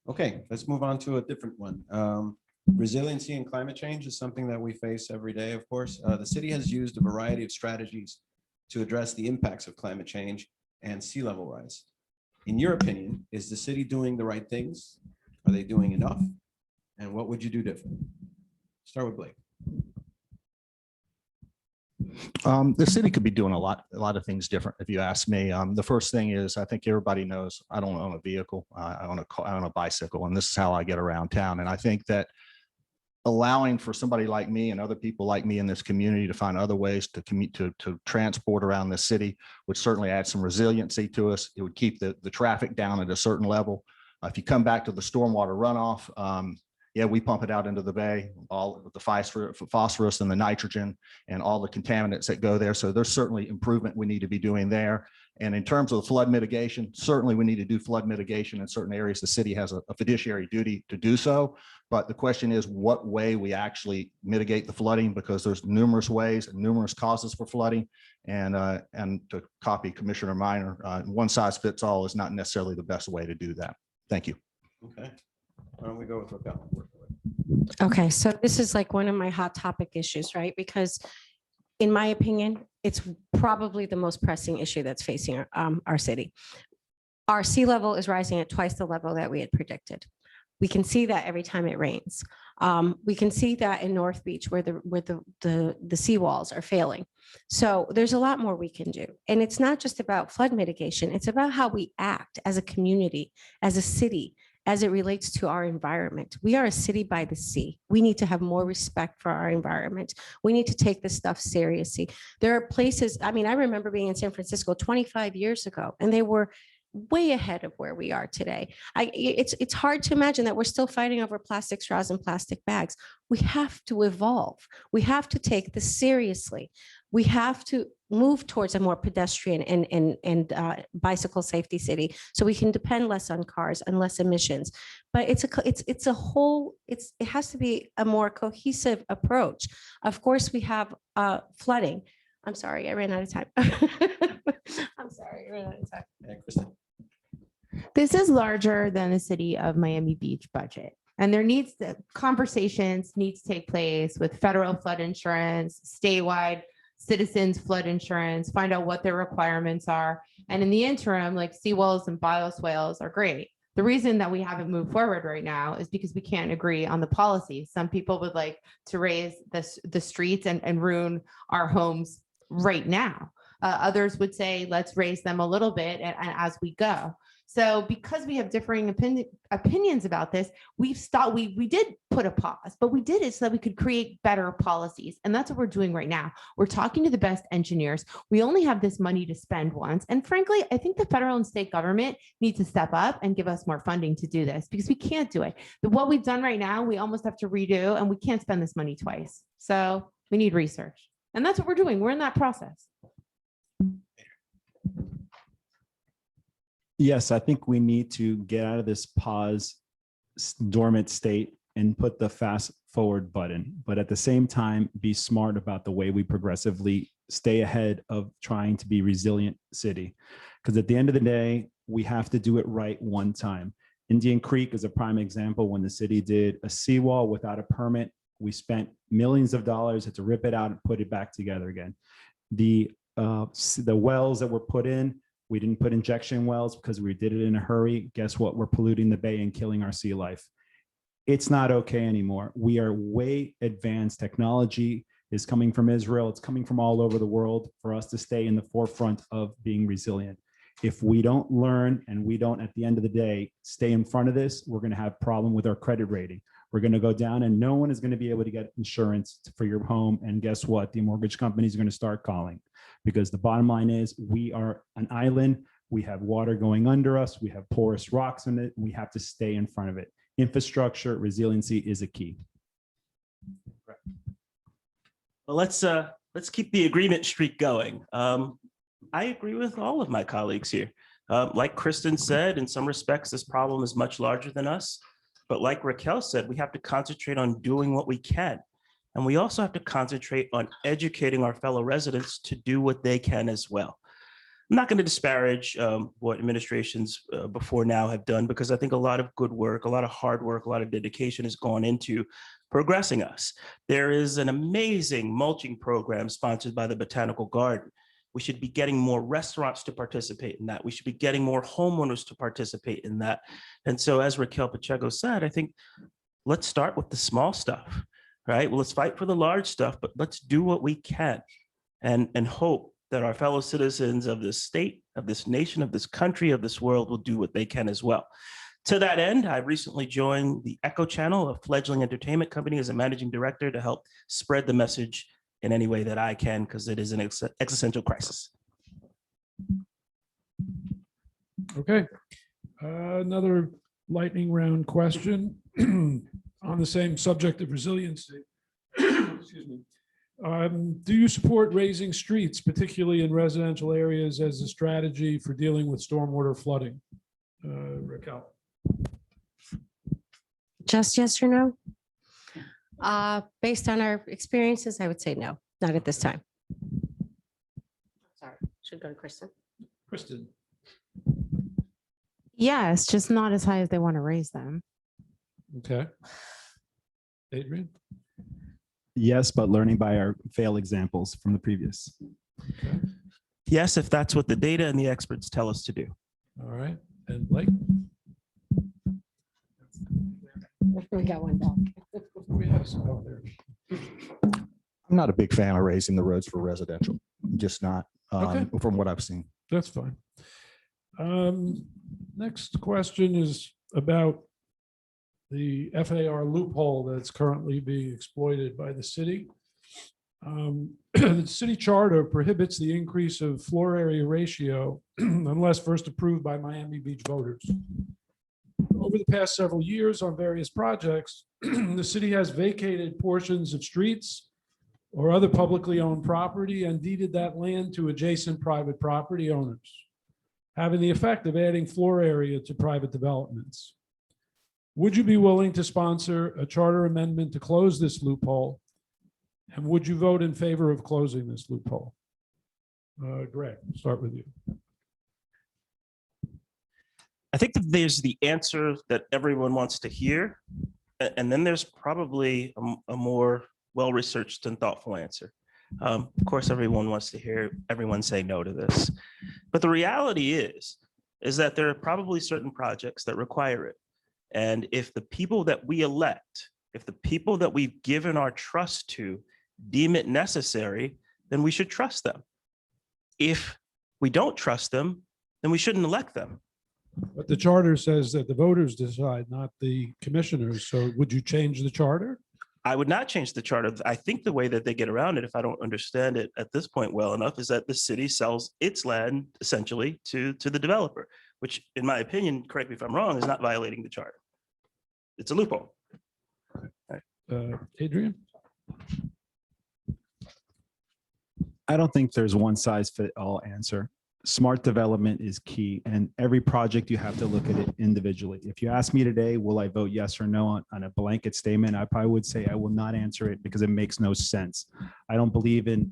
Okay, let's move on to a different one. Resiliency and climate change is something that we face every day, of course. The city has used a variety of strategies to address the impacts of climate change and sea level rise. In your opinion, is the city doing the right things? Are they doing enough? And what would you do different? Start with Blake. The city could be doing a lot of things different, if you ask me. The first thing is, I think everybody knows I don't own a vehicle. I own a bicycle, and this is how I get around town. And I think that allowing for somebody like me and other people like me in this community to find other ways to commute, to transport around the city would certainly add some resiliency to us. It would keep the traffic down at a certain level. If you come back to the stormwater runoff, yeah, we pump it out into the bay, all with the phosphorus and the nitrogen and all the contaminants that go there. So there's certainly improvement we need to be doing there. And in terms of flood mitigation, certainly we need to do flood mitigation in certain areas. The city has a fiduciary duty to do so. But the question is what way we actually mitigate the flooding, because there's numerous ways and numerous causes for flooding. And to copy Commissioner Minor, one size fits all is not necessarily the best way to do that. Thank you. Okay. Why don't we go with Raquel? Okay, so this is like one of my hot topic issues, right? Because in my opinion, it's probably the most pressing issue that's facing our city. Our sea level is rising at twice the level that we had predicted. We can see that every time it rains. We can see that in North Beach where the seawalls are failing. So there's a lot more we can do. And it's not just about flood mitigation. It's about how we act as a community, as a city, as it relates to our environment. We are a city by the sea. We need to have more respect for our environment. We need to take this stuff seriously. There are places, I mean, I remember being in San Francisco 25 years ago, and they were way ahead of where we are today. It's hard to imagine that we're still fighting over plastic straws and plastic bags. We have to evolve. We have to take this seriously. We have to move towards a more pedestrian and bicycle safety city, so we can depend less on cars and less emissions. But it has to be a more cohesive approach. Of course, we have flooding. I'm sorry, I ran out of time. I'm sorry, I ran out of time. Yeah, Kristen. This is larger than the city of Miami Beach budget. And conversations need to take place with federal flood insurance, statewide citizens flood insurance, find out what their requirements are. And in the interim, like seawalls and bioswales are great. The reason that we haven't moved forward right now is because we can't agree on the policy. Some people would like to raise the streets and ruin our homes right now. Others would say, let's raise them a little bit and as we go. So because we have differing opinions about this, we did put a pause, but we did it so that we could create better policies. And that's what we're doing right now. We're talking to the best engineers. We only have this money to spend once. And frankly, I think the federal and state government need to step up and give us more funding to do this, because we can't do it. What we've done right now, we almost have to redo, and we can't spend this money twice. So we need research. And that's what we're doing. We're in that process. Yes, I think we need to get out of this pause dormant state and put the fast forward button, but at the same time, be smart about the way we progressively stay ahead of trying to be resilient city. Because at the end of the day, we have to do it right one time. Indian Creek is a prime example. When the city did a seawall without a permit, we spent millions of dollars, had to rip it out and put it back together again. The wells that were put in, we didn't put injection wells because we did it in a hurry. Guess what? We're polluting the bay and killing our sea life. It's not okay anymore. We are way advanced. Technology is coming from Israel. It's coming from all over the world for us to stay in the forefront of being resilient. If we don't learn and we don't, at the end of the day, stay in front of this, we're going to have a problem with our credit rating. We're going to go down and no one is going to be able to get insurance for your home. And guess what? The mortgage companies are going to start calling, because the bottom line is we are an island. We have water going under us. We have porous rocks in it. We have to stay in front of it. Infrastructure resiliency is a key. Well, let's keep the agreement streak going. I agree with all of my colleagues here. Like Kristen said, in some respects, this problem is much larger than us. But like Raquel said, we have to concentrate on doing what we can. And we also have to concentrate on educating our fellow residents to do what they can as well. I'm not going to disparage what administrations before now have done, because I think a lot of good work, a lot of hard work, a lot of dedication has gone into progressing us. There is an amazing mulching program sponsored by the Botanical Garden. We should be getting more restaurants to participate in that. We should be getting more homeowners to participate in that. And so, as Raquel Pacheco said, I think let's start with the small stuff, right? Well, let's fight for the large stuff, but let's do what we can and hope that our fellow citizens of this state, of this nation, of this country, of this world will do what they can as well. To that end, I recently joined the Echo Channel, a fledgling entertainment company, as a managing director to help spread the message in any way that I can, because it is an existential crisis. Okay. Another lightning round question on the same subject of resiliency. Excuse me. Do you support raising streets, particularly in residential areas, as a strategy for dealing with stormwater flooding? Raquel. Just yes or no? Based on our experiences, I would say no, not at this time. Sorry, should go to Kristen. Kristen. Yes, just not as high as they want to raise them. Okay. Adrian. Yes, but learning by our fail examples from the previous. Okay. Yes, if that's what the data and the experts tell us to do. All right. And Blake. We got one back. Oh, there. I'm not a big fan of raising the roads for residential. I'm just not, Okay. from what I've seen. That's fine. Next question is about the FAR loophole that's currently being exploited by the city. The city charter prohibits the increase of floor area ratio unless first approved by Miami Beach voters. Over the past several years on various projects, the city has vacated portions of streets or other publicly owned property and deeded that land to adjacent private property owners, having the effect of adding floor area to private developments. Would you be willing to sponsor a charter amendment to close this loophole? And would you vote in favor of closing this loophole? Greg, start with you. I think that there's the answer that everyone wants to hear, and then there's probably a more well-researched and thoughtful answer. Of course, everyone wants to hear everyone say no to this, but the reality is that there are probably certain projects that require it. And if the people that we elect, if the people that we've given our trust to deem it necessary, then we should trust them. If we don't trust them, then we shouldn't elect them. But the charter says that the voters decide, not the commissioners. So would you change the charter? I would not change the charter. I think the way that they get around it, if I don't understand it at this point well enough, is that the city sells its land essentially to the developer, which in my opinion, correct me if I'm wrong, is not violating the charter. It's a loophole. Adrian? I don't think there's one size fit all answer. Smart development is key, and every project you have to look at it individually. If you ask me today, will I vote yes or no on a blanket statement? I probably would say I will not answer it because it makes no sense. I don't believe in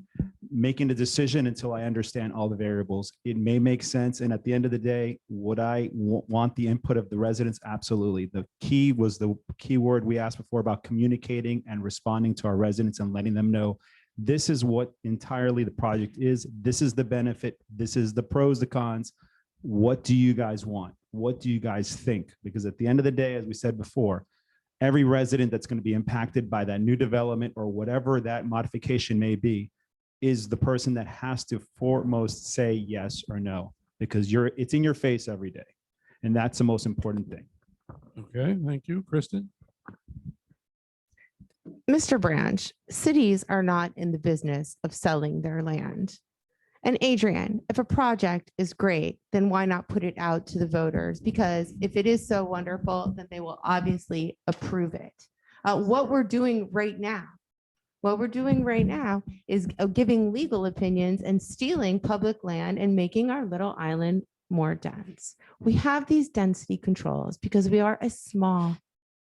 making a decision until I understand all the variables. It may make sense. And at the end of the day, would I want the input of the residents? Absolutely. The key was the key word we asked before about communicating and responding to our residents and letting them know this is what entirely the project is. This is the benefit. This is the pros, the cons. What do you guys want? What do you guys think? Because at the end of the day, as we said before, every resident that's going to be impacted by that new development or whatever that modification may be is the person that has to foremost say yes or no, because it's in your face every day. And that's the most important thing. Okay, thank you. Kristen? Mr. Branch, cities are not in the business of selling their land. And Adrian, if a project is great, then why not put it out to the voters? Because if it is so wonderful, then they will obviously approve it. What we're doing right now is giving legal opinions and stealing public land and making our little island more dense. We have these density controls because we are a small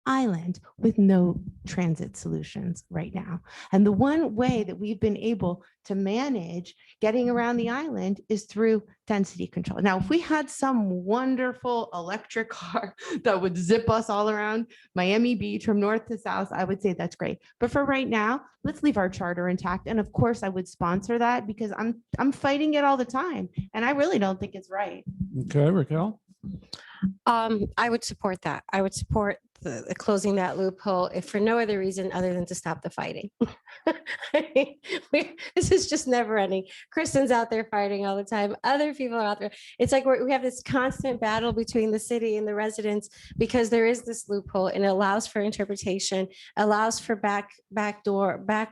island with no transit solutions right now. And the one way that we've been able to manage getting around the island is through density control. Now, if we had some wonderful electric car that would zip us all around Miami Beach from north to south, I would say that's great. But for right now, let's leave our charter intact. And of course, I would sponsor that because I'm fighting it all the time. And I really don't think it's right. Okay, Raquel? I would support that. I would support the closing that loophole if for no other reason other than to stop the fighting. This is just never ending. Kristen's out there fighting all the time. Other people are out there. It's like we have this constant battle between the city and the residents because there is this loophole and it allows for interpretation, allows for back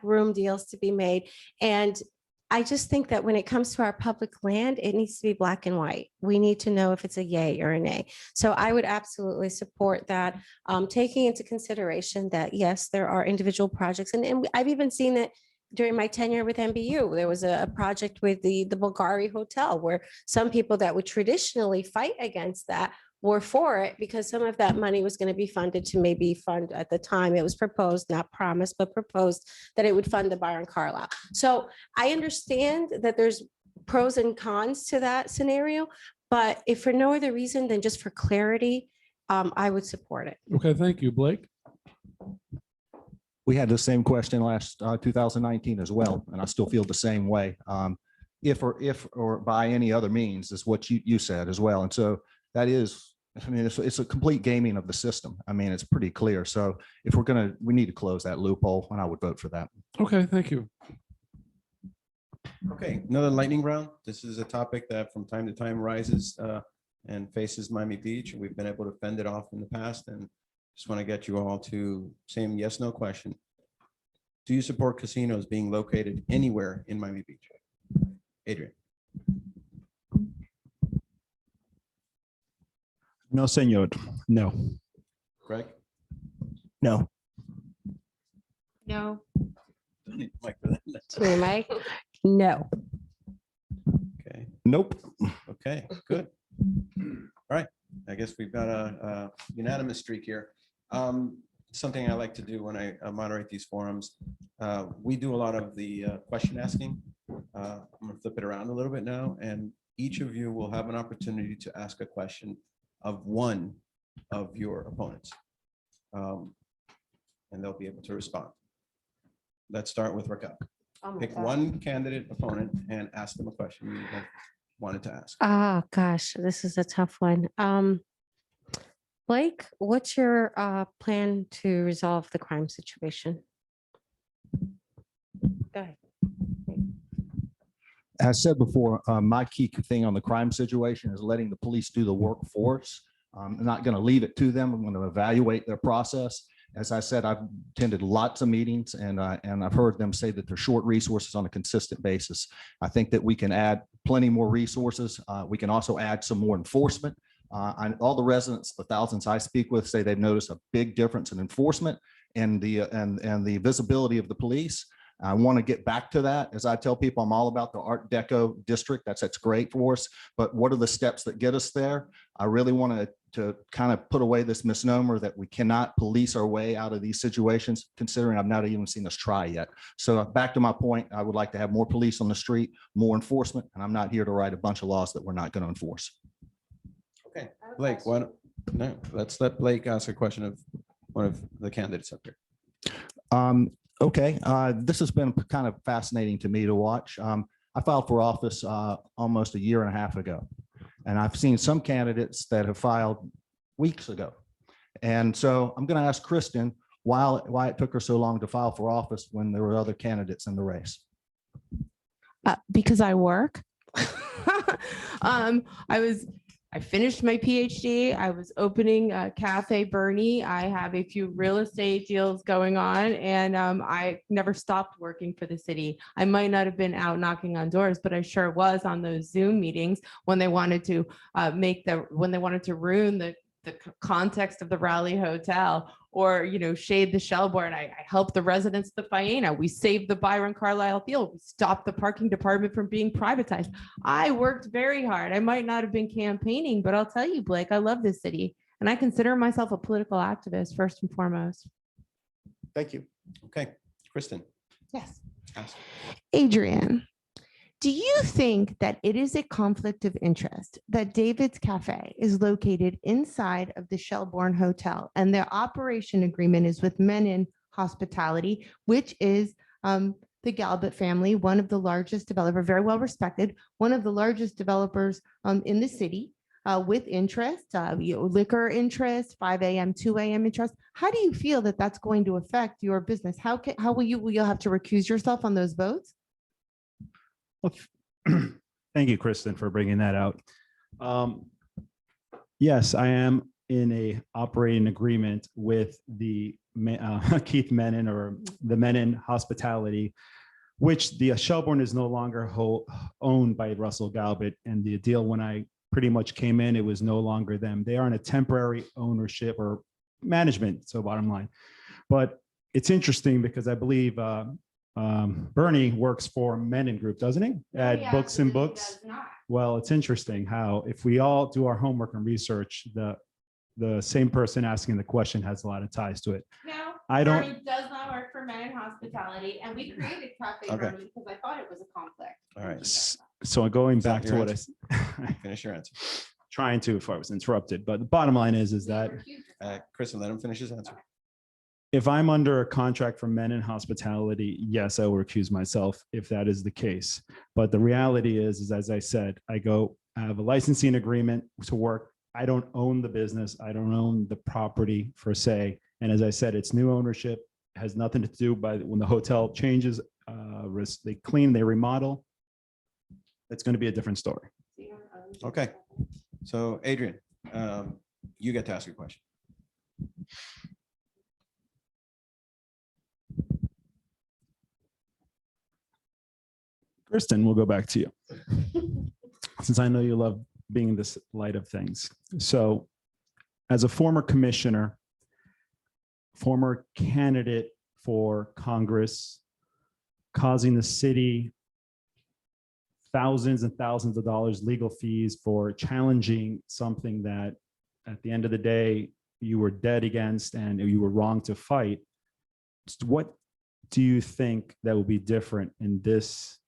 room deals to be made. And I just think that when it comes to our public land, it needs to be black and white. We need to know if it's a yay or a nay. So I would absolutely support that, taking into consideration that, yes, there are individual projects. And I've even seen it during my tenure with MBU. There was a project with the Bulgari Hotel where some people that would traditionally fight against that were for it because some of that money was going to be funded to maybe fund at the time it was proposed, not promised, but proposed that it would fund the Byron Carlisle. So I understand that there's pros and cons to that scenario, but if for no other reason than just for clarity, I would support it. Okay, thank you. Blake? We had the same question last 2019 as well, and I still feel the same way. If or by any other means is what you said as well. And so that is, I mean, it's a complete gaming of the system. I mean, it's pretty clear. So if we need to close that loophole, and I would vote for that. Okay, thank you. Okay, another lightning round. This is a topic that from time to time rises and faces Miami Beach. We've been able to fend it off in the past, and just want to get you all to same yes, no question. Do you support casinos being located anywhere in Miami Beach? Adrian? No, senor. No. Greg? No. No. Don't need the mic for that. Sorry, Mike. No. Okay, Nope. okay, good. All right, I guess we've got a unanimous streak here. Something I like to do when I moderate these forums, we do a lot of the question asking. I'm gonna flip it around a little bit now, and each of you will have an opportunity to ask a question of one of your opponents. And they'll be able to respond. Let's start with Raquel. Oh my Pick God. one candidate opponent and ask them a question you wanted to ask. Oh, gosh, this is a tough one. Blake, what's your plan to resolve the crime situation? Go ahead. As said before, my key thing on the crime situation is letting the police do the work for us. I'm not going to leave it to them. I'm going to evaluate their process. As I said, I've attended lots of meetings and I've heard them say that they're short resources on a consistent basis. I think that we can add plenty more resources. We can also add some more enforcement. All the residents, the thousands I speak with, say they've noticed a big difference in enforcement and the visibility of the police. I want to get back to that. As I tell people, I'm all about the Art Deco district. That's great for us. But what are the steps that get us there? I really want to kind of put away this misnomer that we cannot police our way out of these situations, considering I've not even seen us try yet. So back to my point, I would like to have more police on the street, more enforcement, and I'm not here to write a bunch of laws that we're not going to enforce. Okay, Blake, let's let Blake ask a question of one of the candidates up here. Okay, this has been kind of fascinating to me to watch. I filed for office almost a year and a half ago, and I've seen some candidates that have filed weeks ago. And so I'm going to ask Kristen why it took her so long to file for office when there were other candidates in the race. Because I work. I finished my PhD. I was opening Cafe Bernie. I have a few real estate deals going on, and I never stopped working for the city. I might not have been out knocking on doors, but I sure was on those Zoom meetings when they wanted to ruin the context of the Raleigh Hotel, or, you know, shade the Shelbourne. I helped the residents of the Faena. We saved the Byron Carlisle Field. We stopped the parking department from being privatized. I worked very hard. I might not have been campaigning, but I'll tell you, Blake, I love this city, and I consider myself a political activist first and foremost. Thank you. Okay, Kristen. Yes. Ask. Adrian, do you think that it is a conflict of interest that David's Cafe is located inside of the Shelbourne Hotel and their operation agreement is with Menon Hospitality, which is the Galbert family, one of the largest developer, very well respected, one of the largest developers in the city, with interest, liquor interest, 5 a.m., 2 a.m. interest? How do you feel that that's going to affect your business? How will you have to recuse yourself on those votes? Well, thank you, Kristen, for bringing that out. Yes, I am in a operating agreement with the Keith Menon, or the Menon Hospitality, which the Shelbourne is no longer owned by Russell Galbert. And the deal, when I pretty much came in, it was no longer them. They are in a temporary ownership or management, so bottom line. But it's interesting because I believe Bernie works for Menon Group, doesn't he? At Books and Books. Well, it's interesting how if we all do our homework and research, the same person asking the question has a lot of ties to it. No, I don't. Bernie does not work for Menon Hospitality, and we created Cafe Bernie because I thought it was a conflict. All right. So going Is that back to your what answer? Finish your answer. trying to before I was interrupted, but the bottom line is that Kristen, let him finish his answer. if I'm under a contract for Menon Hospitality, yes, I will recuse myself if that is the case. But the reality is as I said, I have a licensing agreement to work. I don't own the business. I don't own the property per se. And as I said, it's new ownership. It has nothing to do by when the hotel changes, they clean, they remodel. It's going to be a different story. Okay. So Adrian, you get to ask your question. Kristen, we'll go back to you. Since I know you love being this light of things. So as a former commissioner, former candidate for Congress, causing the city thousands and thousands of dollars legal fees for challenging something that at the end of the day, you were dead against and you were wrong to fight. What do you think that will be different in this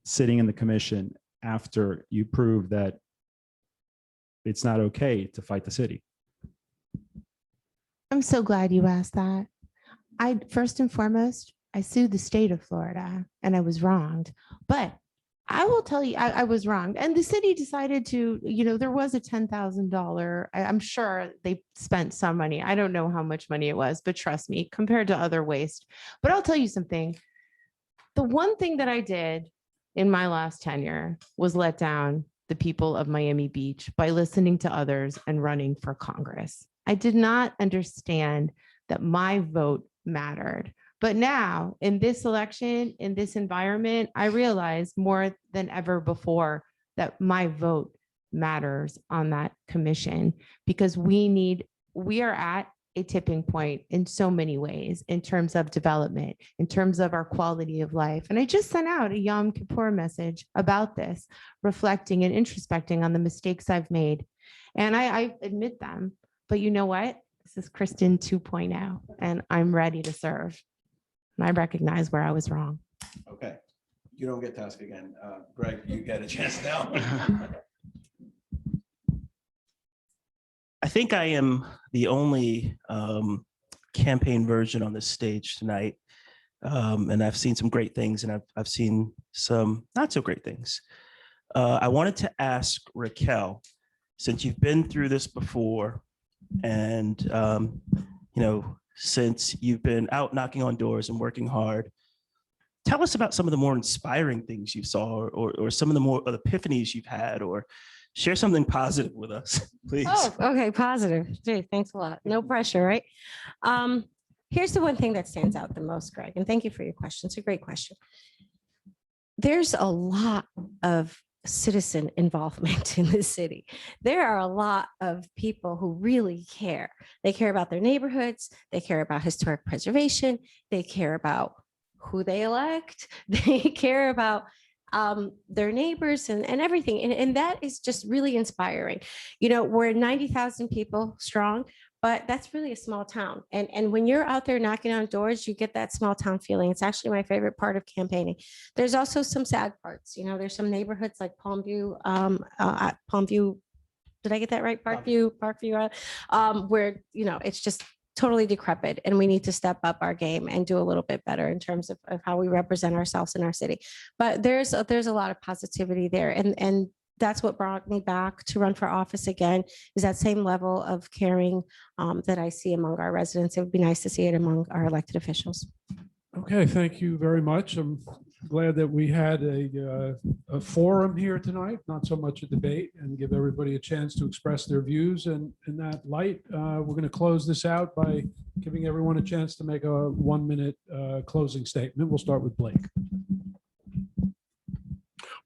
sitting in the commission after you prove that it's not okay to fight the city? I'm so glad you asked that. First and foremost, I sued the state of Florida and I was wronged, but I will tell you, I was wrong. And the city decided to, there was a $10,000. I'm sure they spent some money. I don't know how much money it was, but trust me, compared to other waste. But I'll tell you something. The one thing that I did in my last tenure was let down the people of Miami Beach by listening to others and running for Congress. I did not understand that my vote mattered. But now in this election, in this environment, I realize more than ever before that my vote matters on that commission, because we are at a tipping point in so many ways in terms of development, in terms of our quality of life. And I just sent out a Yom Kippur message about this, reflecting and introspecting on the mistakes I've made. And I admit them, but you know what? This is Kristen 2.0, and I'm ready to serve. And I recognize where I was wrong. Okay, you don't get to ask again. Greg, you get a chance now. I think I am the only campaign version on this stage tonight. And I've seen some great things, and I've seen some not so great things. I wanted to ask Raquel, since you've been through this before, and since you've been out knocking on doors and working hard, tell us about some of the more inspiring things you saw, or some of the more epiphanies you've had, or share something positive with us, please. Oh, okay, positive. Gee, thanks a lot. No pressure, right? Here's the one thing that stands out the most, Greg, and thank you for your question. It's a great question. There's a lot of citizen involvement in the city. There are a lot of people who really care. They care about their neighborhoods. They care about historic preservation. They care about who they elect. They care about their neighbors and everything. And that is just really inspiring. We're 90,000 people strong, but that's really a small town. And when you're out there knocking on doors, you get that small town feeling. It's actually my favorite part of campaigning. There's also some sad parts. There's some neighborhoods like Palmview, did I get that right? Parkview, where, it's just totally decrepit, and we need to step up our game and do a little bit better in terms of how we represent ourselves in our city. But there's a lot of positivity there, and that's what brought me back to run for office again, is that same level of caring that I see among our residents. It would be nice to see it among our elected officials. Okay, thank you very much. I'm glad that we had a forum here tonight, not so much a debate, and give everybody a chance to express their views. And in that light, we're going to close this out by giving everyone a chance to make a 1-minute closing statement. We'll start with Blake.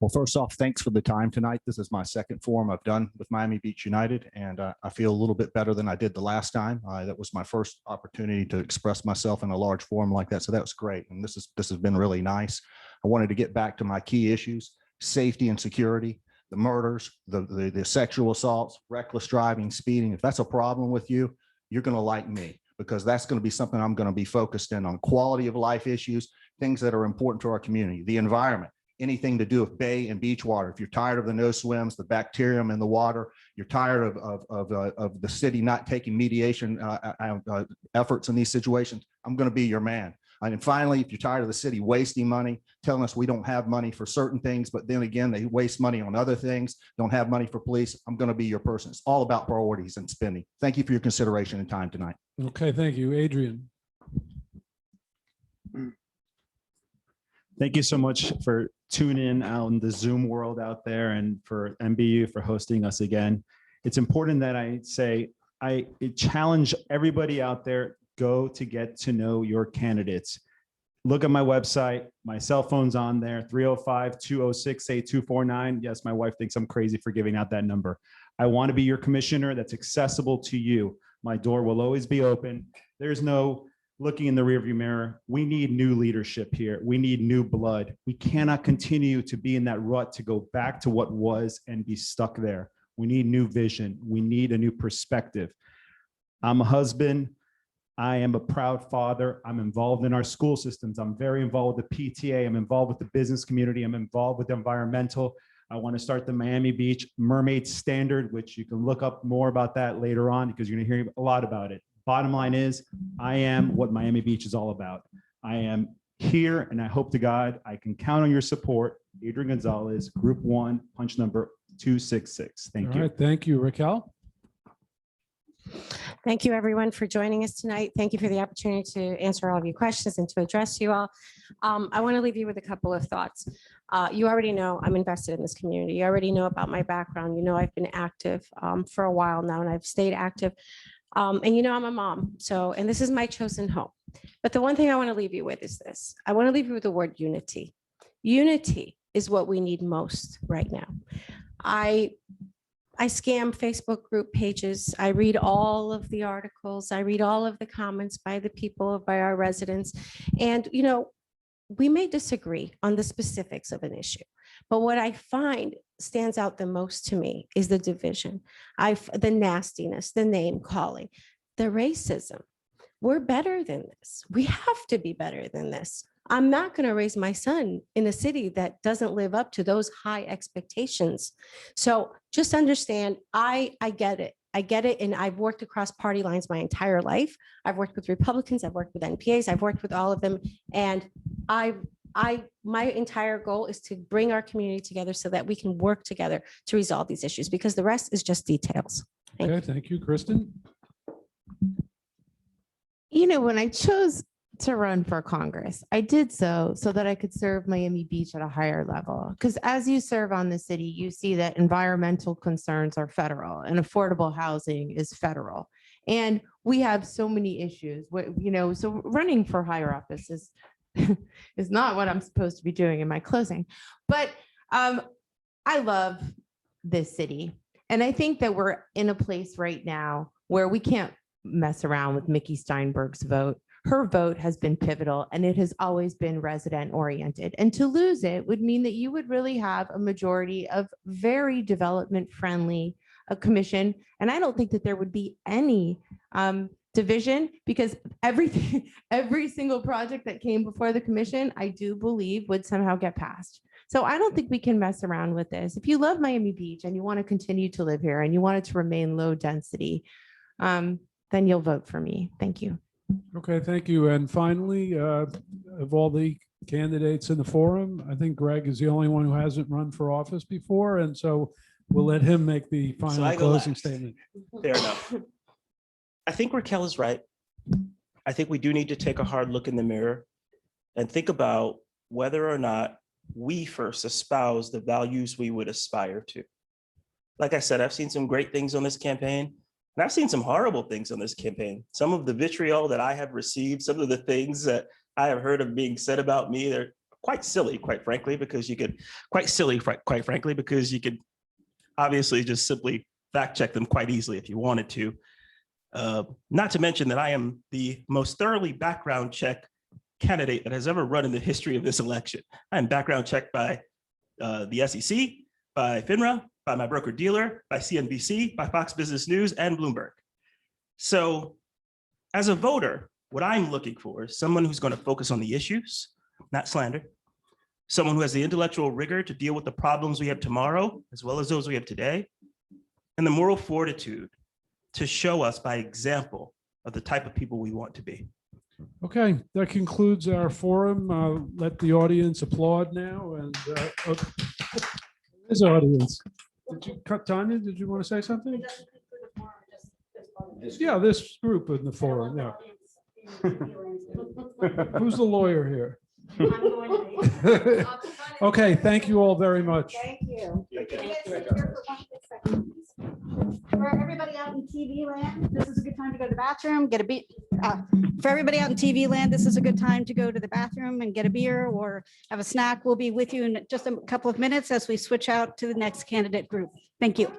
Well, first off, thanks for the time tonight. This is my second forum I've done with Miami Beach United, and I feel a little bit better than I did the last time. That was my first opportunity to express myself in a large forum like that, so that was great. And this has been really nice. I wanted to get back to my key issues: safety and security, the murders, the sexual assaults, reckless driving, speeding. If that's a problem with you, you're going to like me, because that's going to be something I'm going to be focused in on. Quality of life issues, things that are important to our community, the environment. Anything to do with bay and beach water. If you're tired of the no swims, the bacterium in the water, you're tired of the city not taking mediation efforts in these situations, I'm going to be your man. And finally, if you're tired of the city wasting money, telling us we don't have money for certain things, but then again, they waste money on other things, don't have money for police, I'm going to be your person. It's all about priorities and spending. Thank you for your consideration and time tonight. Okay, thank you. Adrian. Thank you so much for tuning in out in the Zoom world out there, and for MBU for hosting us again. It's important that I say, I challenge everybody out there, go to get to know your candidates. Look at my website. My cell phone's on there, 305-206-8249. Yes, my wife thinks I'm crazy for giving out that number. I want to be your commissioner that's accessible to you. My door will always be open. There's no looking in the rearview mirror. We need new leadership here. We need new blood. We cannot continue to be in that rut to go back to what was and be stuck there. We need new vision. We need a new perspective. I'm a husband. I am a proud father. I'm involved in our school systems. I'm very involved with the PTA. I'm involved with the business community. I'm involved with the environmental. I want to start the Miami Beach Mermaid Standard, which you can look up more about that later on, because you're going to hear a lot about it. Bottom line is, I am what Miami Beach is all about. I am here, and I hope to God I can count on your support. Adrian Gonzalez, Group 1, punch number 266. Thank you. All right, thank you, Raquel. Thank you, everyone, for joining us tonight. Thank you for the opportunity to answer all of your questions and to address you all. I want to leave you with a couple of thoughts. You already know I'm invested in this community. You already know about my background. You know I've been active for a while now, and I've stayed active. And you know I'm a mom, and this is my chosen home. But the one thing I want to leave you with is this. I want to leave you with the word unity. Unity is what we need most right now. I I scam Facebook group pages. I read all of the articles. I read all of the comments by the people, by our residents. And, we may disagree on the specifics of an issue, but what I find stands out the most to me is the division, the nastiness, the name calling, the racism. We're better than this. We have to be better than this. I'm not going to raise my son in a city that doesn't live up to those high expectations. So just understand, I get it. I get it. And I've worked across party lines my entire life. I've worked with Republicans, I've worked with NPAs, I've worked with all of them. And my entire goal is to bring our community together so that we can work together to resolve these issues, because the rest is just details. Okay, thank you, Kristen. When I chose to run for Congress, I did so that I could serve Miami Beach at a higher level. Because as you serve on the city, you see that environmental concerns are federal and affordable housing is federal. And we have so many issues, so running for higher office is not what I'm supposed to be doing in my closing. But I love this city. And I think that we're in a place right now where we can't mess around with Mickey Steinberg's vote. Her vote has been pivotal, and it has always been resident oriented. And to lose it would mean that you would really have a majority of very development friendly commission. And I don't think that there would be any division, because every single project that came before the commission, I do believe would somehow get passed. So I don't think we can mess around with this. If you love Miami Beach and you want to continue to live here and you want it to remain low density, then you'll vote for me. Thank you. Okay, thank you. And finally, of all the candidates in the forum, I think Greg is the only one who hasn't run for office before. And so we'll let him make the final closing statement. Fair enough. I think Raquel is right. I think we do need to take a hard look in the mirror and think about whether or not we first espouse the values we would aspire to. Like I said, I've seen some great things on this campaign. And I've seen some horrible things on this campaign. Some of the vitriol that I have received, some of the things that I have heard of being said about me, they're quite silly, quite frankly, because you could obviously just simply fact check them quite easily if you wanted to. Not to mention that I am the most thoroughly background check candidate that has ever run in the history of this election. I am background checked by the SEC, by FINRA, by my broker dealer, by CNBC, by Fox Business News, and Bloomberg. So as a voter, what I'm looking for is someone who's going to focus on the issues, not slander, someone who has the intellectual rigor to deal with the problems we have tomorrow, as well as those we have today, and the moral fortitude to show us by example of the type of people we want to be. Okay, that concludes our forum. Let the audience applaud now. And this audience. Did you cut, Tanya? Did you want to say something? Yeah, this group in the forum. Yeah. Who's the lawyer here? Okay, thank you all very much. Thank you. For everybody out in TV land, this is a good time to go to the bathroom, get a beer. For everybody out in TV land, this is a good time to go to the bathroom and get a beer or have a snack. We'll be with you in just a couple of minutes as we switch out to the next candidate group. Thank you.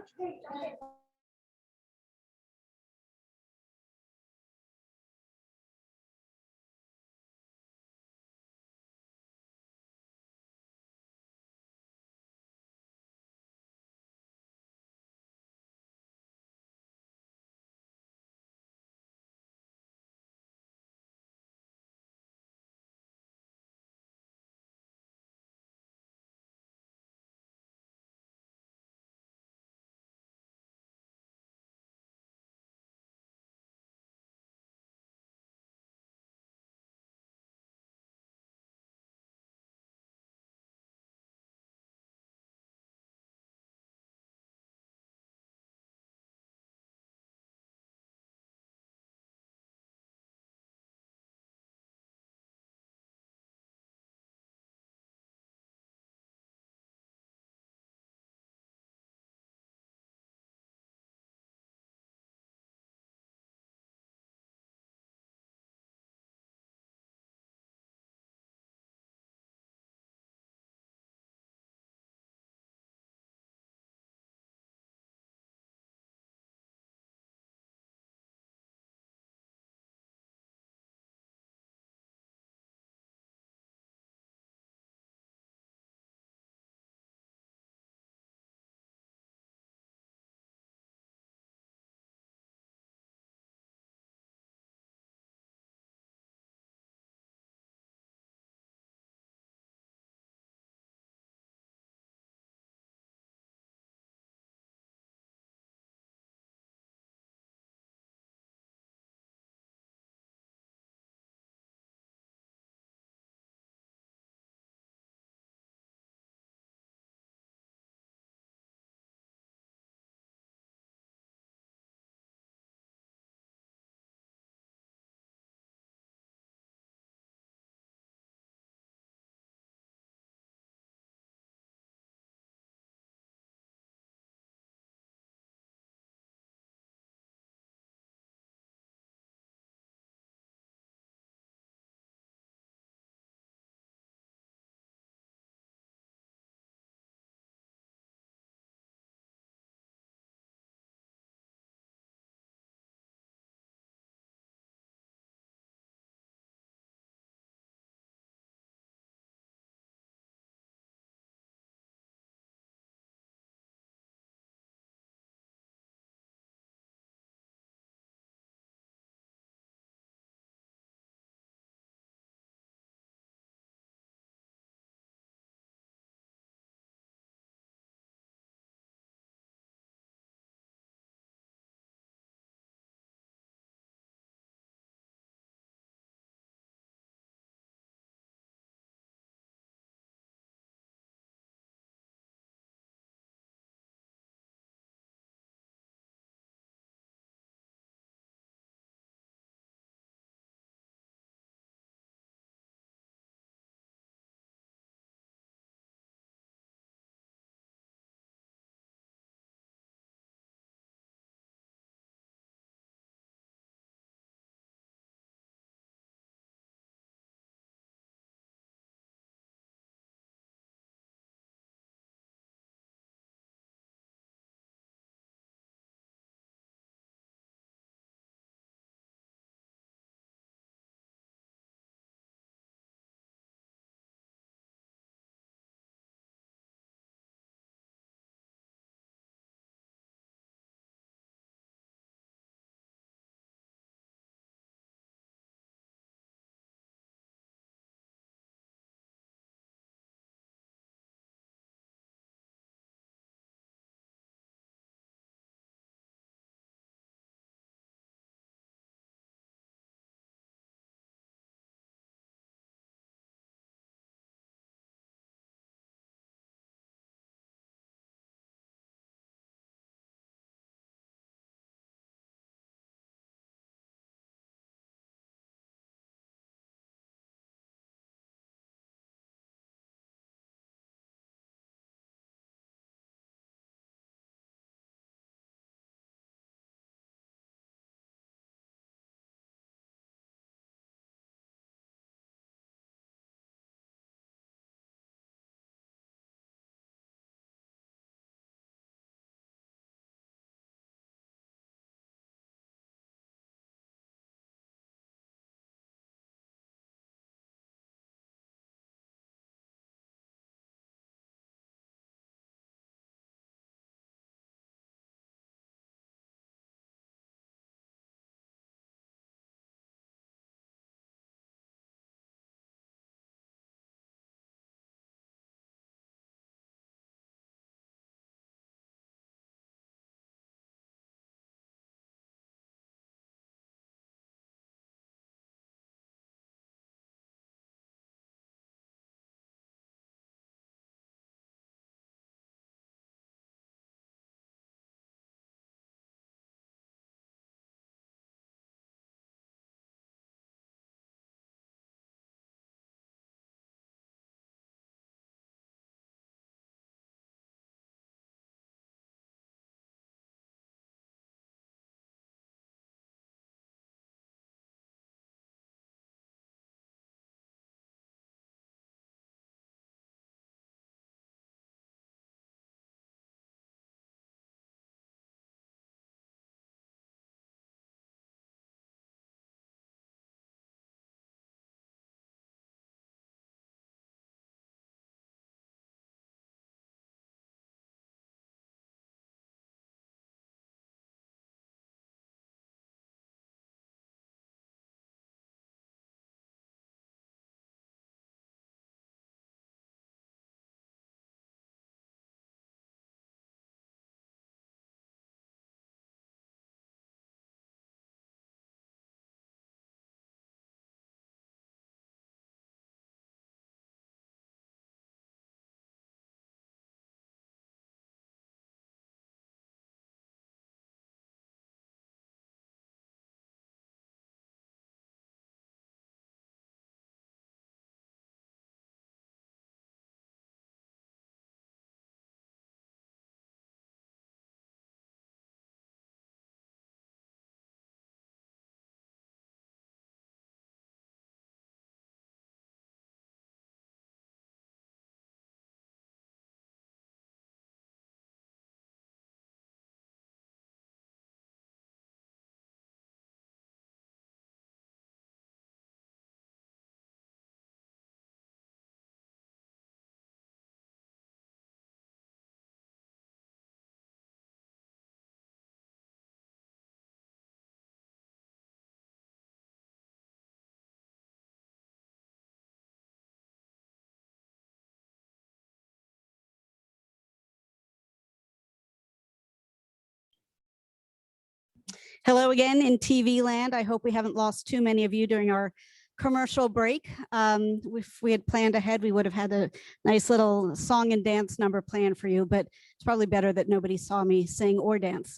Hello again in TV land. I hope we haven't lost too many of you during our commercial break. If we had planned ahead, we would have had a nice little song and dance number planned for you, but it's probably better that nobody saw me sing or dance.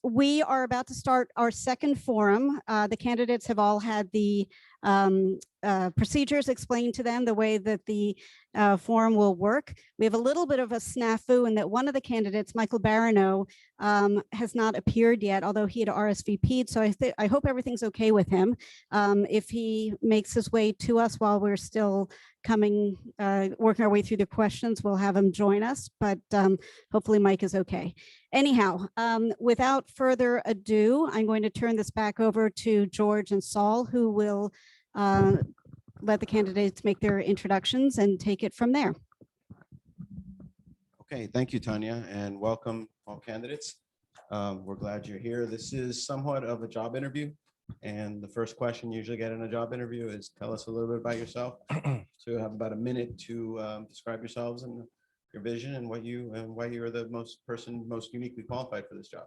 We are about to start our second forum. The candidates have all had the procedures explained to them, the way that the forum will work. We have a little bit of a snafu in that one of the candidates, Michael Barano, has not appeared yet, although he had RSVP'd. So I hope everything's okay with him. If he makes his way to us while we're still working our way through the questions, we'll have him join us, but hopefully Mike is okay. Anyhow, without further ado, I'm going to turn this back over to George and Saul, who will let the candidates make their introductions and take it from there. Okay, thank you, Tanya, and welcome all candidates. We're glad you're here. This is somewhat of a job interview, and the first question you usually get in a job interview is tell us a little bit about yourself. So you have about a minute to describe yourselves and your vision and why you're the most uniquely qualified for this job.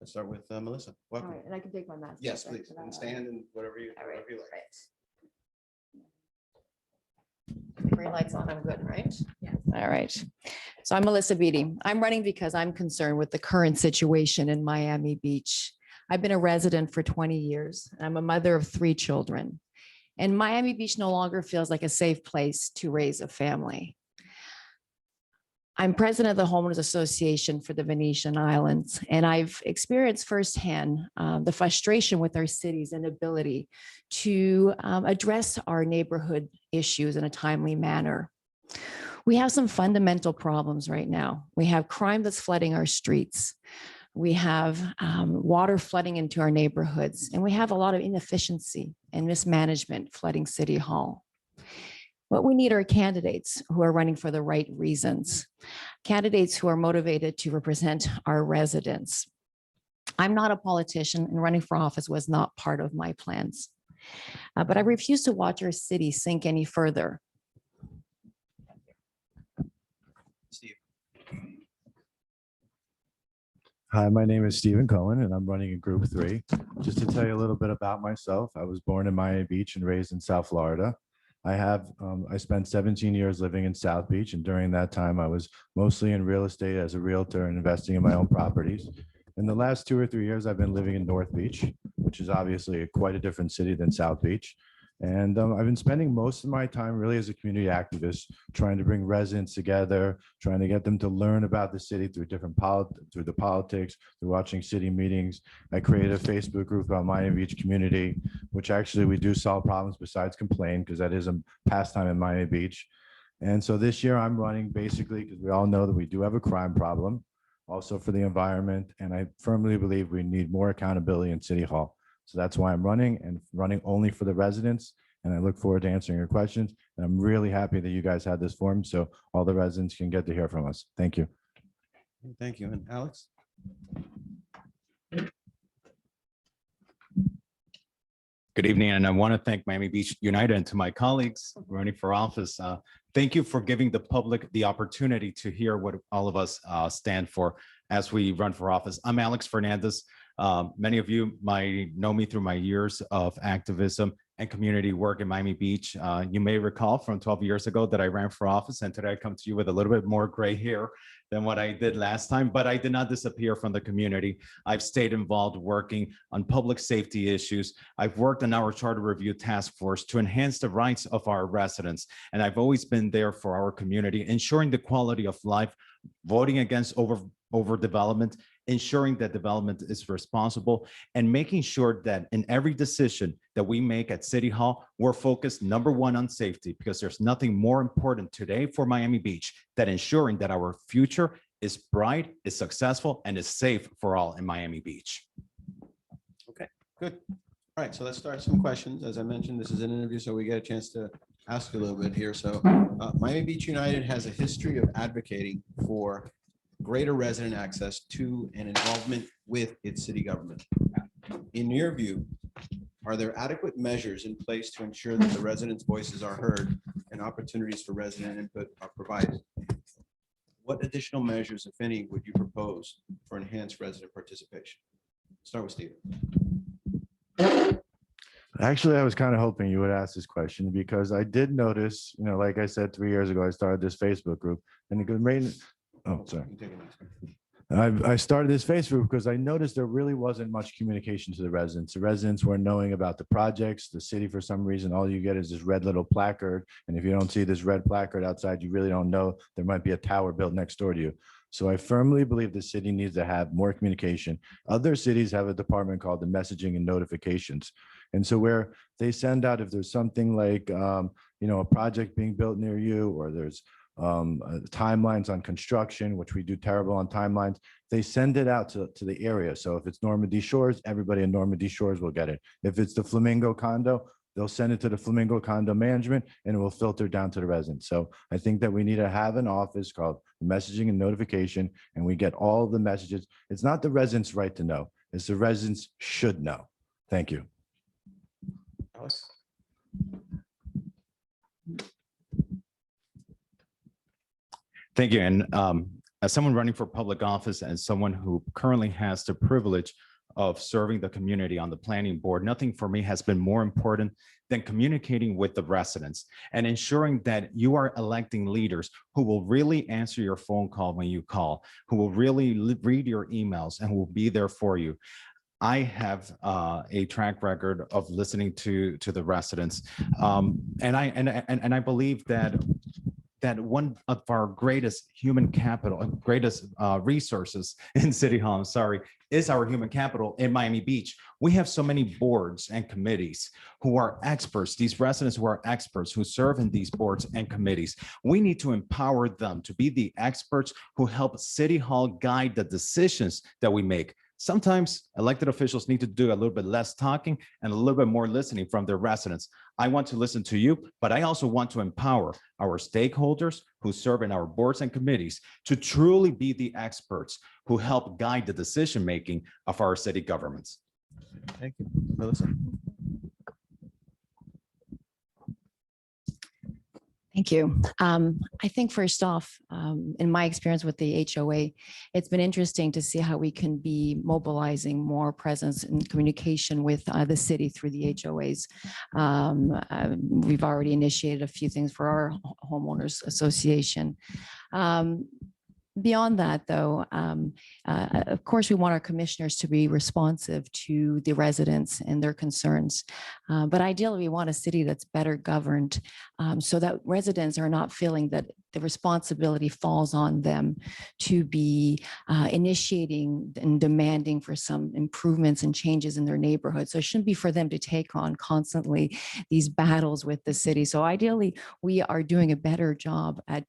Let's start with Melissa. Welcome. All right, and I can take my mask. Yes, off, right, please, for that. and stand and whatever you All right, like. green lights on, I'm good, right? Yeah. All right. So I'm Melissa Beatty. I'm running because I'm concerned with the current situation in Miami Beach. I've been a resident for 20 years. I'm a mother of 3 children. And Miami Beach no longer feels like a safe place to raise a family. I'm president of the Homeowners Association for the Venetian Islands, and I've experienced firsthand the frustration with our city's inability to address our neighborhood issues in a timely manner. We have some fundamental problems right now. We have crime that's flooding our streets. We have water flooding into our neighborhoods, and we have a lot of inefficiency and mismanagement flooding City Hall. What we need are candidates who are running for the right reasons, candidates who are motivated to represent our residents. I'm not a politician, and running for office was not part of my plans. But I refuse to watch our city sink any further. Steve. Hi, my name is Stephen Cohen, and I'm running in Group 3. Just to tell you a little bit about myself, I was born in Miami Beach and raised in South Florida. I spent 17 years living in South Beach, and during that time, I was mostly in real estate as a realtor and investing in my own properties. In the last 2 or 3 years, I've been living in North Beach, which is obviously quite a different city than South Beach. And I've been spending most of my time really as a community activist, trying to bring residents together, trying to get them to learn about the city through through the politics, through watching city meetings. I created a Facebook group about Miami Beach community, which actually we do solve problems besides complain, because that is a pastime in Miami Beach. And so this year I'm running basically because we all know that we do have a crime problem, also for the environment. And I firmly believe we need more accountability in City Hall. So that's why I'm running, and running only for the residents. And I look forward to answering your questions. And I'm really happy that you guys had this forum so all the residents can get to hear from us. Thank you. Thank you. And Alex? Good evening, and I want to thank Miami Beach United and to my colleagues running for office. Thank you for giving the public the opportunity to hear what all of us stand for as we run for office. I'm Alex Fernandez. Many of you might know me through my years of activism and community work in Miami Beach. You may recall from 12 years ago that I ran for office, and today I come to you with a little bit more gray hair than what I did last time, but I did not disappear from the community. I've stayed involved working on public safety issues. I've worked on our charter review task force to enhance the rights of our residents, and I've always been there for our community, ensuring the quality of life, voting against overdevelopment, ensuring that development is responsible, and making sure that in every decision that we make at City Hall, we're focused #1 on safety, because there's nothing more important today for Miami Beach than ensuring that our future is bright, is successful, and is safe for all in Miami Beach. Okay, good. All right, so let's start some questions. As I mentioned, this is an interview, so we get a chance to ask a little bit here. So Miami Beach United has a history of advocating for greater resident access to and involvement with its city government. In your view, are there adequate measures in place to ensure that the residents' voices are heard and opportunities for resident input are provided? What additional measures, if any, would you propose for enhanced resident participation? Start with Steve. Actually, I was kind of hoping you would ask this question because I did notice, like I said, 3 years ago, I started this Facebook group and it could rain. Oh, sorry. I started this Facebook because I noticed there really wasn't much communication to the residents. The residents weren't knowing about the projects. The city, for some reason, all you get is this red little placard. And if you don't see this red placard outside, you really don't know there might be a tower built next door to you. So I firmly believe the city needs to have more communication. Other cities have a department called the messaging and notifications. And so where they send out, if there's something like, a project being built near you, or there's timelines on construction, which we do terrible on timelines, they send it out to the area. So if it's Normandy Shores, everybody in Normandy Shores will get it. If it's the Flamingo condo, they'll send it to the Flamingo condo management and it will filter down to the residents. So I think that we need to have an office called messaging and notification, and we get all the messages. It's not the residents' right to know, it's the residents should know. Thank you. Alice? Thank you. And as someone running for public office and someone who currently has the privilege of serving the community on the planning board, nothing for me has been more important than communicating with the residents and ensuring that you are electing leaders who will really answer your phone call when you call, who will really read your emails and will be there for you. I have a track record of listening to the residents, and I believe that one of our greatest human capital, greatest resources in City Hall, is our human capital in Miami Beach. We have so many boards and committees who are experts, these residents who are experts who serve in these boards and committees. We need to empower them to be the experts who help City Hall guide the decisions that we make. Sometimes elected officials need to do a little bit less talking and a little bit more listening from their residents. I want to listen to you, but I also want to empower our stakeholders who serve in our boards and committees to truly be the experts who help guide the decision-making of our city governments. Thank you. Melissa? Thank you. I think first off, in my experience with the HOA, it's been interesting to see how we can be mobilizing more presence and communication with the city through the HOAs. We've already initiated a few things for our homeowners association. Beyond that, though, of course, we want our commissioners to be responsive to the residents and their concerns. But ideally, we want a city that's better governed so that residents are not feeling that the responsibility falls on them to be initiating and demanding for some improvements and changes in their neighborhood. So it shouldn't be for them to take on constantly these battles with the city. So ideally, we are doing a better job at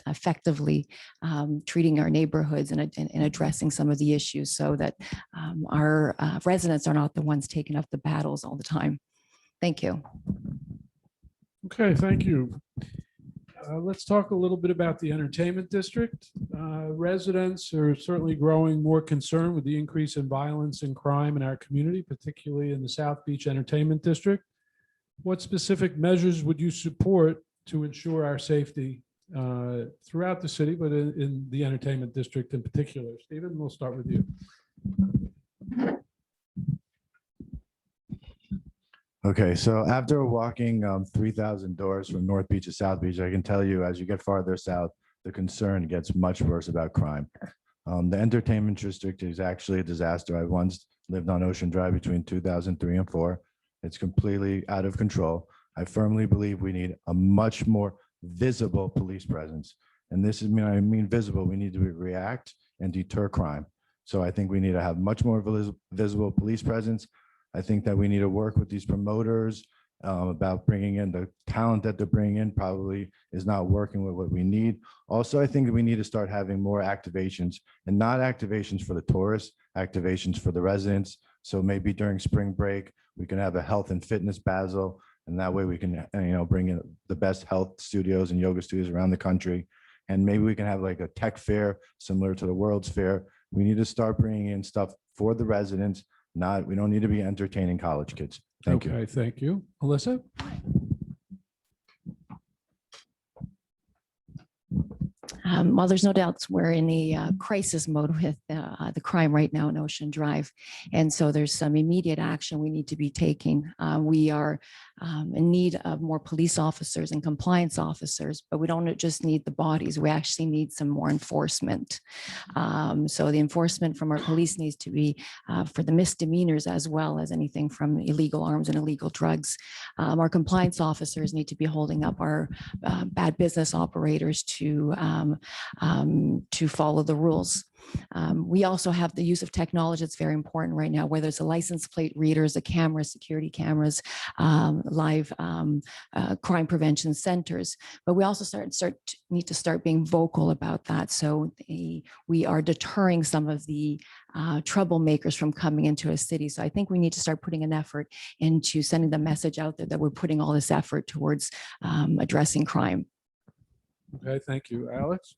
effectively treating our neighborhoods and addressing some of the issues so that our residents are not the ones taking up the battles all the time. Thank you. Okay, thank you. Let's talk a little bit about the entertainment district. Residents are certainly growing more concerned with the increase in violence and crime in our community, particularly in the South Beach Entertainment District. What specific measures would you support to ensure our safety throughout the city, but in the entertainment district in particular? Stephen, we'll start with you. Okay, so after walking 3,000 doors from North Beach to South Beach, I can tell you as you get farther south, the concern gets much worse about crime. The entertainment district is actually a disaster. I once lived on Ocean Drive between 2003 and 4. It's completely out of control. I firmly believe we need a much more visible police presence. And this is, I mean visible, we need to react and deter crime. So I think we need to have much more visible police presence. I think that we need to work with these promoters about bringing in the talent that they're bringing in probably is not working with what we need. Also, I think we need to start having more activations, and not activations for the tourists, activations for the residents. So maybe during spring break, we can have a health and fitness Basel, and that way we can bring in the best health studios and yoga studios around the country. And maybe we can have like a tech fair similar to the World's Fair. We need to start bringing in stuff for the residents. We don't need to be entertaining college kids. Thank you. Okay, thank you. Alyssa? While there's no doubts we're in a crisis mode with the crime right now in Ocean Drive. And so there's some immediate action we need to be taking. We are in need of more police officers and compliance officers, but we don't just need the bodies. We actually need some more enforcement. So the enforcement from our police needs to be for the misdemeanors as well as anything from illegal arms and illegal drugs. Our compliance officers need to be holding up our bad business operators to follow the rules. We also have the use of technology that's very important right now, whether it's a license plate readers, the cameras, security cameras, live crime prevention centers. But we also need to start being vocal about that. So we are deterring some of the troublemakers from coming into a city. So I think we need to start putting an effort into sending the message out there that we're putting all this effort towards addressing crime. Okay, thank you. Alex?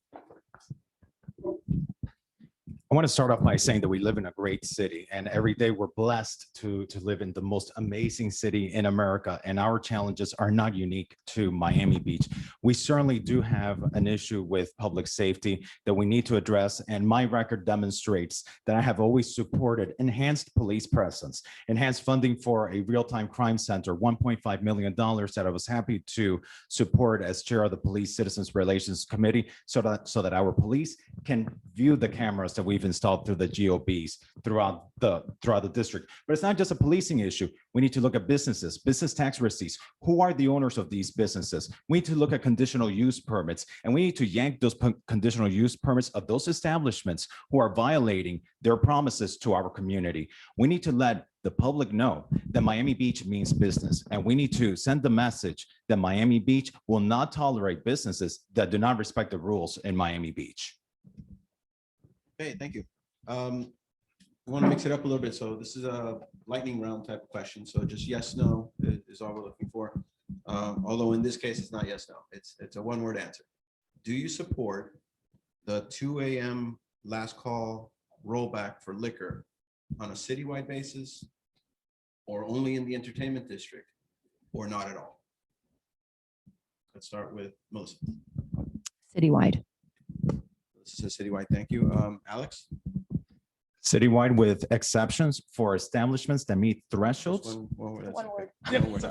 I want to start off by saying that we live in a great city, and every day we're blessed to live in the most amazing city in America, and our challenges are not unique to Miami Beach. We certainly do have an issue with public safety that we need to address, and my record demonstrates that I have always supported enhanced police presence, enhanced funding for a real-time crime center, $1.5 million that I was happy to support as chair of the Police Citizens Relations Committee so that our police can view the cameras that we've installed through the GOBs throughout the district. But it's not just a policing issue. We need to look at businesses, business tax receipts. Who are the owners of these businesses? We need to look at conditional use permits, and we need to yank those conditional use permits of those establishments who are violating their promises to our community. We need to let the public know that Miami Beach means business, and we need to send the message that Miami Beach will not tolerate businesses that do not respect the rules in Miami Beach. Okay, thank you. I want to mix it up a little bit. So this is a lightning round type of question. So just yes, no is all we're looking for. Although in this case, it's not yes, no. It's a one-word answer. Do you support the 2 a.m. last call rollback for liquor on a citywide basis, or only in the entertainment district, or not at all? Let's start with Melissa. Citywide. This is a citywide. Thank you. Alex? Citywide with exceptions for establishments that meet thresholds. One word. One word. One word.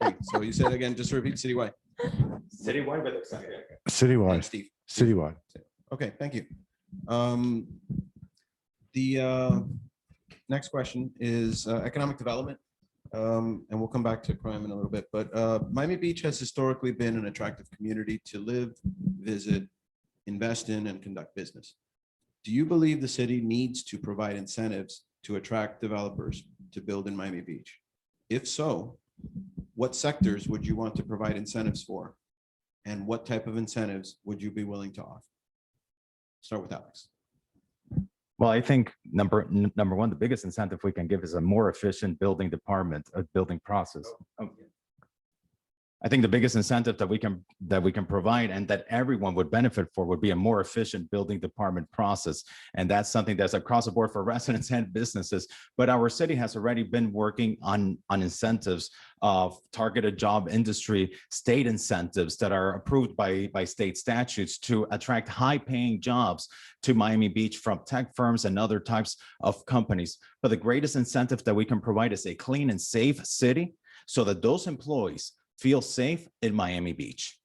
Okay, so you said again, just to repeat, citywide. Citywide with exceptions. And Citywide, Steve. citywide. Okay, thank you. The next question is economic development. And we'll come back to crime in a little bit, but Miami Beach has historically been an attractive community to live, visit, invest in, and conduct business. Do you believe the city needs to provide incentives to attract developers to build in Miami Beach? If so, what sectors would you want to provide incentives for? And what type of incentives would you be willing to offer? Start with Alex. Well, I think number one, the biggest incentive we can give is a more efficient building department, a building process. I think the biggest incentive that we can provide and that everyone would benefit for would be a more efficient building department process. And that's something that's across the board for residents and businesses. But our city has already been working on incentives of targeted job industry, state incentives that are approved by state statutes to attract high paying jobs to Miami Beach from tech firms and other types of companies. But the greatest incentive that we can provide is a clean and safe city so that those employees feel safe in Miami Beach.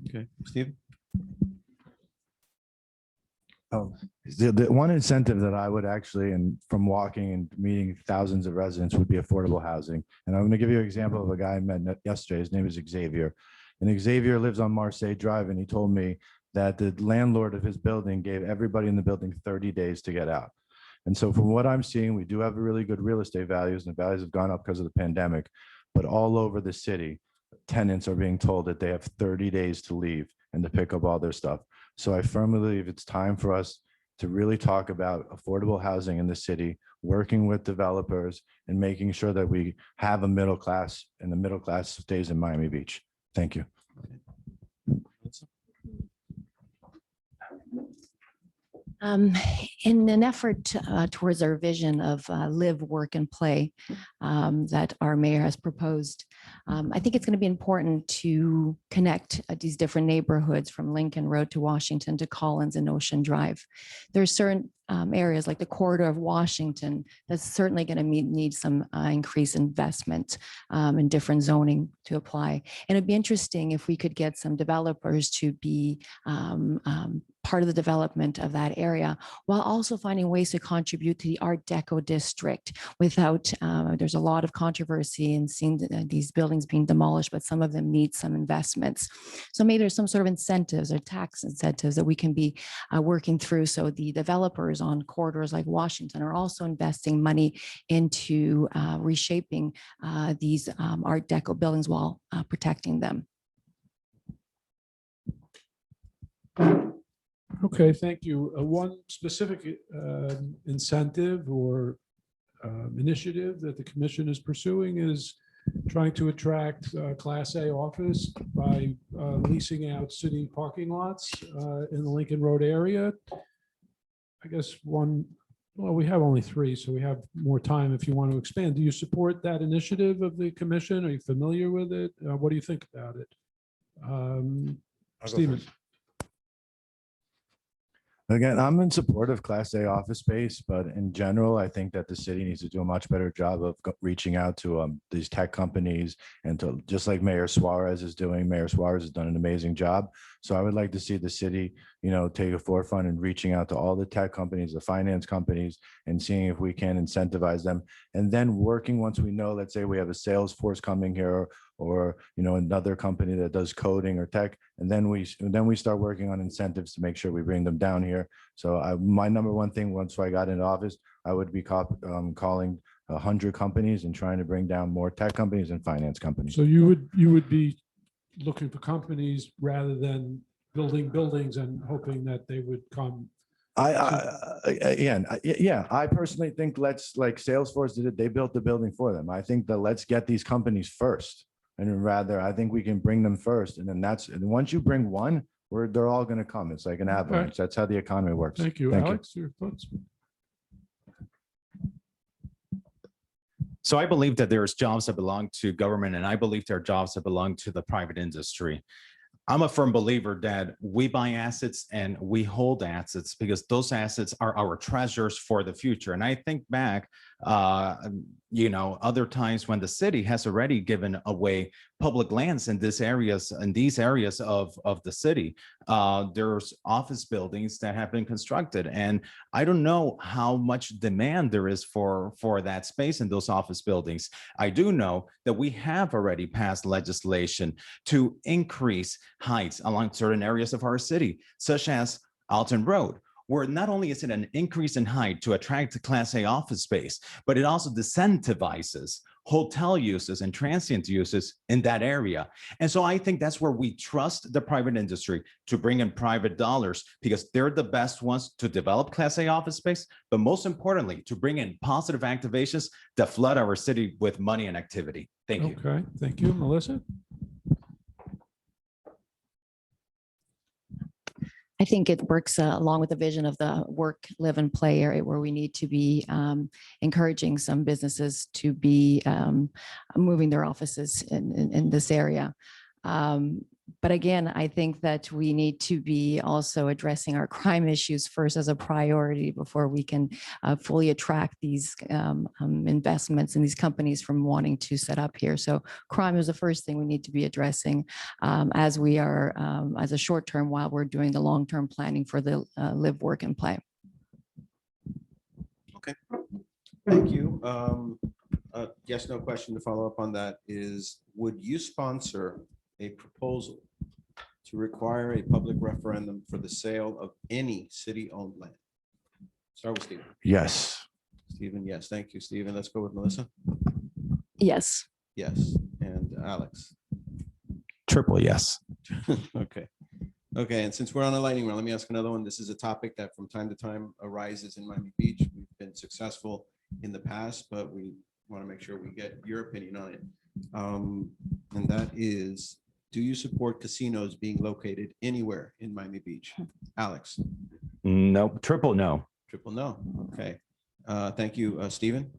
Okay, Steve. Oh, the one incentive that I would actually, and from walking and meeting thousands of residents, would be affordable housing. And I'm going to give you an example of a guy I met yesterday. His name is Xavier. And Xavier lives on Marseille Drive. And he told me that the landlord of his building gave everybody in the building 30 days to get out. And so from what I'm seeing, we do have really good real estate values, and the values have gone up because of the pandemic. But all over the city, tenants are being told that they have 30 days to leave and to pick up all their stuff. So I firmly believe it's time for us to really talk about affordable housing in the city, working with developers and making sure that we have a middle class, and the middle class stays in Miami Beach. Thank you. In an effort towards our vision of live, work, and play that our mayor has proposed, I think it's going to be important to connect these different neighborhoods from Lincoln Road to Washington to Collins and Ocean Drive. There's certain areas like the corridor of Washington that's certainly going to need some increased investment and different zoning to apply. And it'd be interesting if we could get some developers to be part of the development of that area, while also finding ways to contribute to the Art Deco district without, there's a lot of controversy in seeing these buildings being demolished, but some of them need some investments. So maybe there's some sort of incentives or tax incentives that we can be working through. So the developers on corridors like Washington are also investing money into reshaping these Art Deco buildings while protecting them. Okay, thank you. One specific incentive or initiative that the commission is pursuing is trying to attract Class A office by leasing out city parking lots in the Lincoln Road area. I guess well, we have only 3, so we have more time if you want to expand. Do you support that initiative of the commission? Are you familiar with it? What do you think about it? Stephen? Again, I'm in support of Class A office space, but in general, I think that the city needs to do a much better job of reaching out to these tech companies and to, just like Mayor Suarez is doing. Mayor Suarez has done an amazing job. So I would like to see the city, take a forefront in reaching out to all the tech companies, the finance companies, and seeing if we can incentivize them. And then working, once we know, let's say we have a sales force coming here, or another company that does coding or tech, and then we start working on incentives to make sure we bring them down here. So my number one thing, once I got into office, I would be calling 100 companies and trying to bring down more tech companies and finance companies. So you would be looking for companies rather than building buildings and hoping that they would come. I personally think like Salesforce did it. They built the building for them. I think that let's get these companies first. And rather, I think we can bring them first. And then once you bring one, they're all going to come. It's like an avalanche. Okay. That's how the economy works. Thank you. Alex, your thoughts? So I believe that there's jobs that belong to government, and I believe there are jobs that belong to the private industry. I'm a firm believer that we buy assets and we hold assets because those assets are our treasures for the future. And I think back, other times when the city has already given away public lands in these areas of the city. There's office buildings that have been constructed, and I don't know how much demand there is for that space in those office buildings. I do know that we have already passed legislation to increase heights along certain areas of our city, such as Alton Road, where not only is it an increase in height to attract Class A office space, but it also disincentivizes hotel uses and transient uses in that area. And so I think that's where we trust the private industry to bring in private dollars, because they're the best ones to develop Class A office space, but most importantly, to bring in positive activations that flood our city with money and activity. Thank you. Okay, thank you. Melissa? I think it works along with the vision of the work, live, and play area, where we need to be encouraging some businesses to be moving their offices in this area. But again, I think that we need to be also addressing our crime issues first as a priority before we can fully attract these investments and these companies from wanting to set up here. So crime is the first thing we need to be addressing as we are as a short term, while we're doing the long-term planning for the live, work, and play. Okay, thank you. Yes, no question to follow up on that is, would you sponsor a proposal to require a public referendum for the sale of any city-owned land? Start with Stephen. Yes. Stephen, yes. Thank you, Stephen. Let's go with Melissa. Yes. Yes. And Alex. Triple yes. Okay. Okay. And since we're on a lightning round, let me ask another one. This is a topic that from time to time arises in Miami Beach. We've been successful in the past, but we want to make sure we get your opinion on it. And that is, do you support casinos being located anywhere in Miami Beach? Alex? No, triple no. Triple no. Okay. Thank you, Stephen.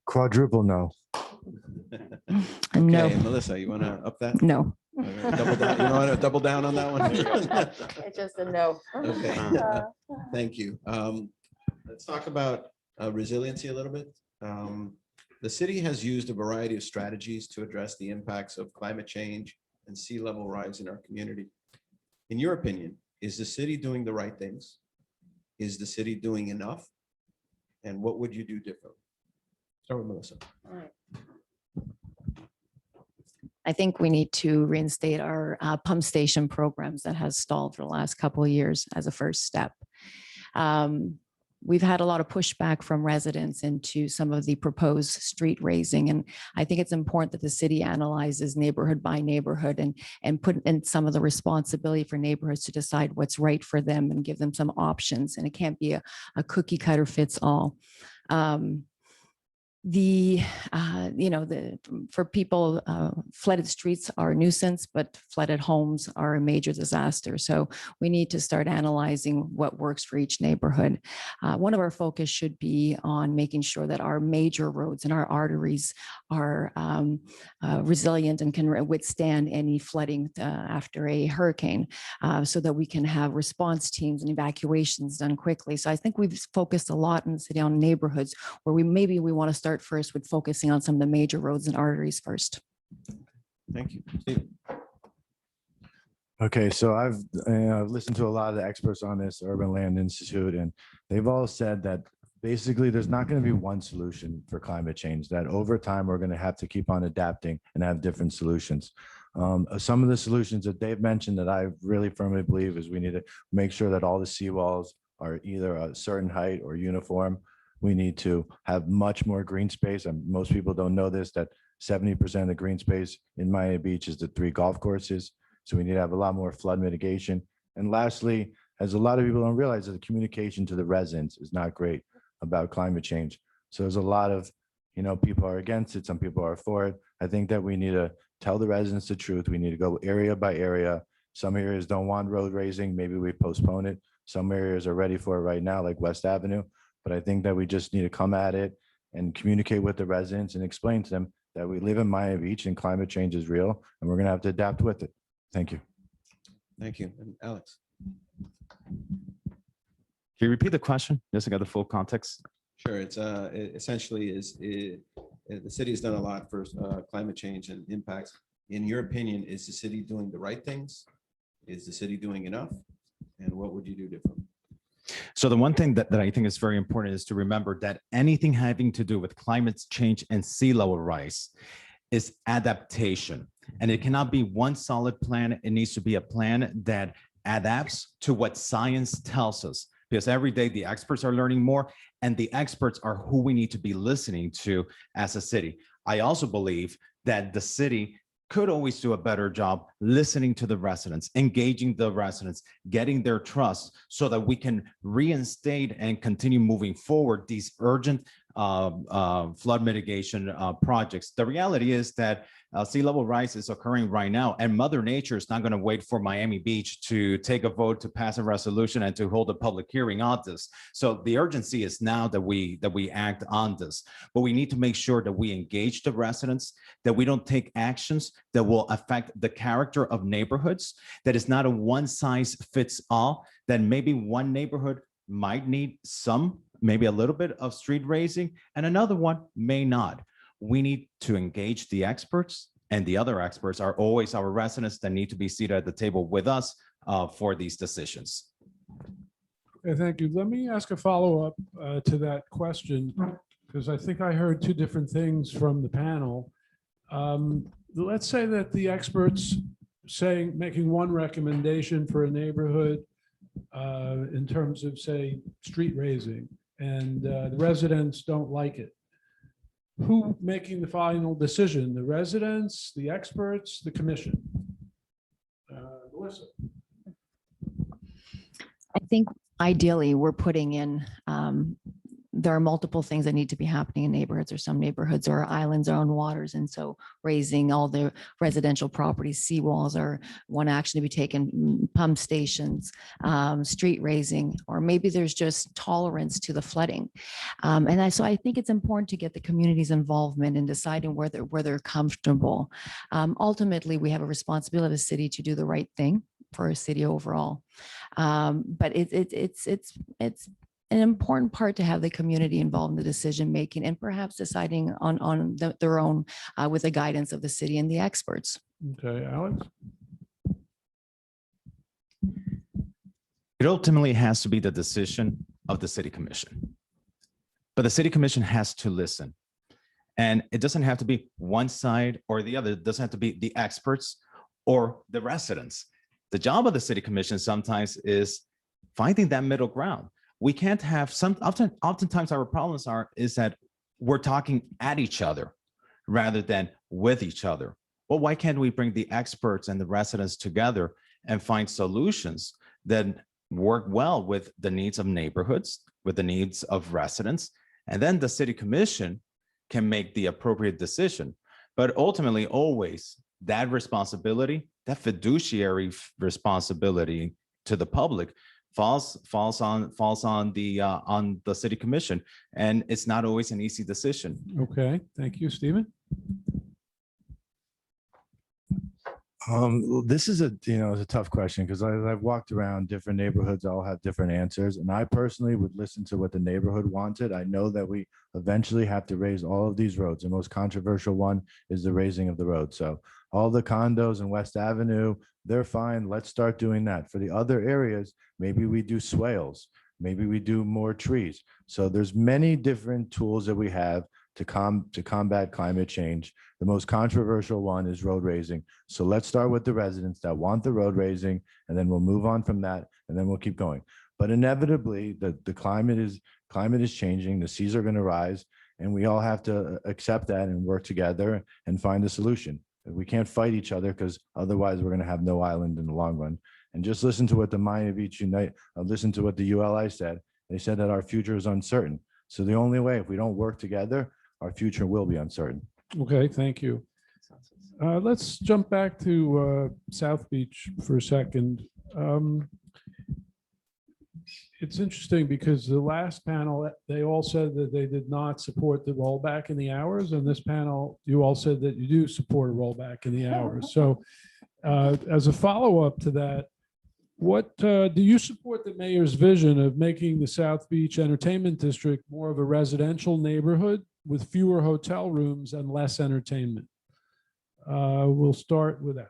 Quadruple no. No, Okay, Melissa, you want to up that? no. Double down. You want to double down on that one? It's just a no. Okay, thank you. Let's talk about resiliency a little bit. The city has used a variety of strategies to address the impacts of climate change and sea level rise in our community. In your opinion, is the city doing the right things? Is the city doing enough? And what would you do differently? Start with Melissa. I think we need to reinstate our pump station programs that has stalled for the last couple of years as a first step. We've had a lot of pushback from residents into some of the proposed street raising. And I think it's important that the city analyzes neighborhood by neighborhood and put in some of the responsibility for neighborhoods to decide what's right for them and give them some options. And it can't be a cookie cutter fits all. For people, flooded streets are a nuisance, but flooded homes are a major disaster. So we need to start analyzing what works for each neighborhood. One of our focus should be on making sure that our major roads and our arteries are resilient and can withstand any flooding after a hurricane, so that we can have response teams and evacuations done quickly. So I think we've focused a lot in the city on neighborhoods where we want to start first with focusing on some of the major roads and arteries first. Thank you. Steve. Okay, so I've listened to a lot of the experts on this Urban Land Institute, and they've all said that basically there's not going to be one solution for climate change, that over time we're going to have to keep on adapting and have different solutions. Some of the solutions that they've mentioned that I really firmly believe is we need to make sure that all the seawalls are either a certain height or uniform. We need to have much more green space. And most people don't know this, that 70% of the green space in Miami Beach is the 3 golf courses. So we need to have a lot more flood mitigation. And lastly, as a lot of people don't realize, that the communication to the residents is not great about climate change. So there's a lot of, people are against it. Some people are for it. I think that we need to tell the residents the truth. We need to go area by area. Some areas don't want road raising. Maybe we postpone it. Some areas are ready for it right now, like West Avenue. But I think that we just need to come at it and communicate with the residents and explain to them that we live in Miami Beach and climate change is real and we're going to have to adapt with it. Thank you. Thank you. And Alex. Can you repeat the question? Just to get the full context. Sure. It's essentially the city has done a lot for climate change and impacts. In your opinion, is the city doing the right things? Is the city doing enough? And what would you do differently? So the one thing that I think is very important is to remember that anything having to do with climate change and sea level rise is adaptation. And it cannot be one solid plan. It needs to be a plan that adapts to what science tells us, because every day the experts are learning more, and the experts are who we need to be listening to as a city. I also believe that the city could always do a better job listening to the residents, engaging the residents, getting their trust so that we can reinstate and continue moving forward these urgent flood mitigation projects. The reality is that sea level rise is occurring right now, and Mother Nature is not going to wait for Miami Beach to take a vote to pass a resolution and to hold a public hearing on this. So the urgency is now that we act on this, but we need to make sure that we engage the residents, that we don't take actions that will affect the character of neighborhoods, that is not a one size fits all, that maybe one neighborhood might need maybe a little bit of street raising and another one may not. We need to engage the experts, and the other experts are always our residents that need to be seated at the table with us for these decisions. Okay, thank you. Let me ask a follow-up to that question, because I think I heard 2 different things from the panel. Let's say that the experts making one recommendation for a neighborhood in terms of, say, street raising, and the residents don't like it. Who making the final decision? The residents, the experts, the commission? Melissa. I think ideally we're putting in there are multiple things that need to be happening in neighborhoods, or some neighborhoods or islands are on waters. And so raising all the residential properties, seawalls are one action to be taken, pump stations, street raising, or maybe there's just tolerance to the flooding. So I think it's important to get the community's involvement in deciding where they're comfortable. Ultimately, we have a responsibility as a city to do the right thing for our city overall. But it's an important part to have the community involved in the decision making, and perhaps deciding on their own with the guidance of the city and the experts. Okay, Alex? It ultimately has to be the decision of the city commission. But the city commission has to listen. And it doesn't have to be one side or the other. It doesn't have to be the experts or the residents. The job of the city commission sometimes is finding that middle ground. We can't have oftentimes our problems is that we're talking at each other rather than with each other. Well, why can't we bring the experts and the residents together and find solutions that work well with the needs of neighborhoods, with the needs of residents, and then the city commission can make the appropriate decision. But ultimately, always that responsibility, that fiduciary responsibility to the public falls on the city commission, and it's not always an easy decision. Okay, thank you, Stephen. This is it's a tough question because I've walked around different neighborhoods, all have different answers. And I personally would listen to what the neighborhood wanted. I know that we eventually have to raise all of these roads. The most controversial one is the raising of the road. So all the condos in West Avenue, they're fine. Let's start doing that. For the other areas, maybe we do swales, maybe we do more trees. So there's many different tools that we have to combat climate change. The most controversial one is road raising. So let's start with the residents that want the road raising, and then we'll move on from that, and then we'll keep going. But inevitably, the climate is changing. The seas are going to rise, and we all have to accept that and work together and find a solution. We can't fight each other because otherwise we're going to have no island in the long run. And just listen to what the Miami Beach listen to what the ULI said. They said that our future is uncertain. So the only way, if we don't work together, our future will be uncertain. Okay, thank you. Let's jump back to South Beach for a second. It's interesting because the last panel, they all said that they did not support the rollback in the hours. And this panel, you all said that you do support a rollback in the hours. So as a follow-up to that, what do you support the mayor's vision of making the South Beach Entertainment District more of a residential neighborhood with fewer hotel rooms and less entertainment? We'll start with that.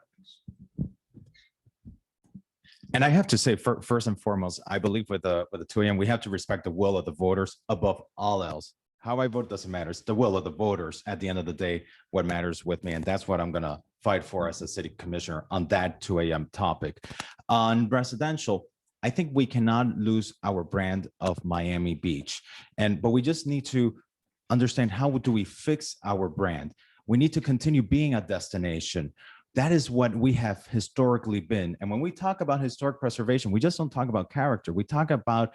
And I have to say, first and foremost, I believe with the 2 a.m., we have to respect the will of the voters above all else. How I vote doesn't matter. It's the will of the voters at the end of the day, what matters with me. And that's what I'm going to fight for as a city commissioner on that 2 a.m. topic. On residential, I think we cannot lose our brand of Miami Beach. But we just need to understand, how do we fix our brand? We need to continue being a destination. That is what we have historically been. And when we talk about historic preservation, we just don't talk about character. We talk about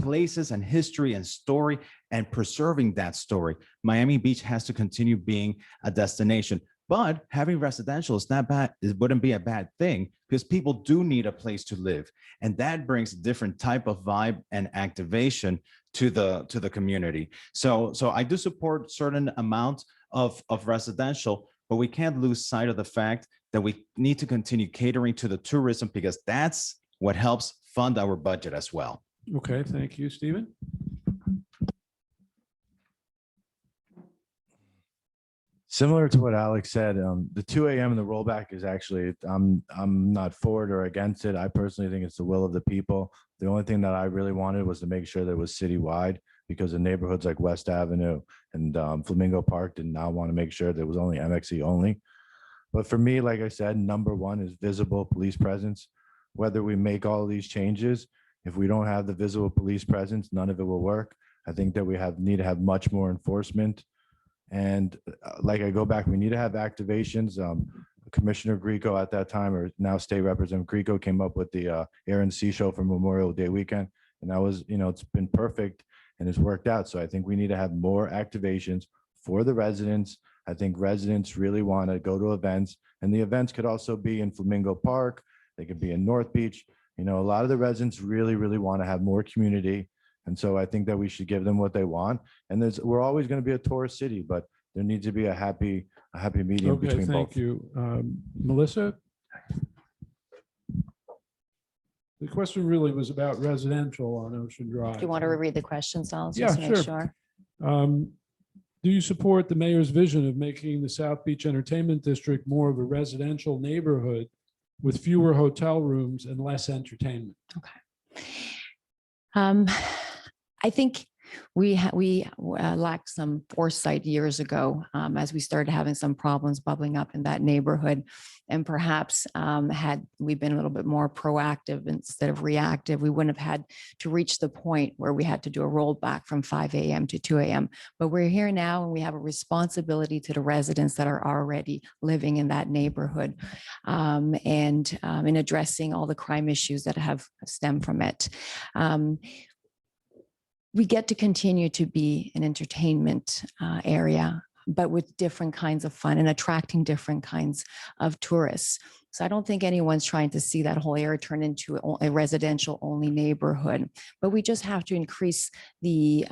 places and history and story and preserving that story. Miami Beach has to continue being a destination. But having residential is not bad. It wouldn't be a bad thing because people do need a place to live. And that brings a different type of vibe and activation to the community. So I do support certain amount of residential, but we can't lose sight of the fact that we need to continue catering to the tourism because that's what helps fund our budget as well. Okay, thank you, Stephen. Similar to what Alex said, the 2 a.m. and the rollback is actually, I'm not for it or against it. I personally think it's the will of the people. The only thing that I really wanted was to make sure that it was citywide, because in neighborhoods like West Avenue and Flamingo Park did not want to make sure that it was only MXE only. But for me, like I said, number one is visible police presence. Whether we make all of these changes, if we don't have the visible police presence, none of it will work. I think that we need to have much more enforcement. And like I go back, we need to have activations. Commissioner Grieco at that time, or now State Representative Grieco, came up with the Air and Sea Show for Memorial Day weekend. And that was, it's been perfect and it's worked out. So I think we need to have more activations for the residents. I think residents really want to go to events, and the events could also be in Flamingo Park. They could be in North Beach. A lot of the residents really, really want to have more community. And so I think that we should give them what they want. And we're always going to be a tourist city, but there needs to be a happy medium Okay, between both. thank you. Melissa? The question really was about residential on Ocean Drive. Do you want to reread the question, Saul? Yeah, Just to make sure. Do you support the mayor's vision of making the South Beach Entertainment District more of a residential neighborhood with fewer hotel rooms and less entertainment? Okay. I think we lacked some foresight years ago as we started having some problems bubbling up in that neighborhood. And perhaps had we been a little bit more proactive instead of reactive, we wouldn't have had to reach the point where we had to do a rollback from 5 a.m. to 2 a.m. But we're here now and we have a responsibility to the residents that are already living in that neighborhood and in addressing all the crime issues that have stemmed from it. We get to continue to be an entertainment area, but with different kinds of fun and attracting different kinds of tourists. So I don't think anyone's trying to see that whole area turn into a residential only neighborhood, but we just have to increase the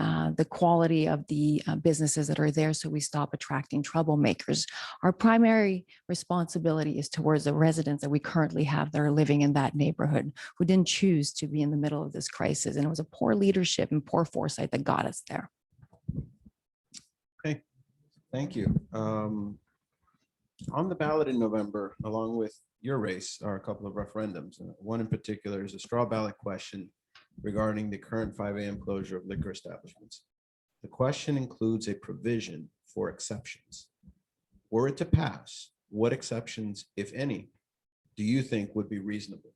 quality of the businesses that are there so we stop attracting troublemakers. Our primary responsibility is towards the residents that we currently have that are living in that neighborhood who didn't choose to be in the middle of this crisis. And it was a poor leadership and poor foresight that got us there. Okay, thank you. On the ballot in November, along with your race, are a couple of referendums. One in particular is a straw ballot question regarding the current 5 a.m. closure of liquor establishments. The question includes a provision for exceptions. Were it to pass, what exceptions, if any, do you think would be reasonable?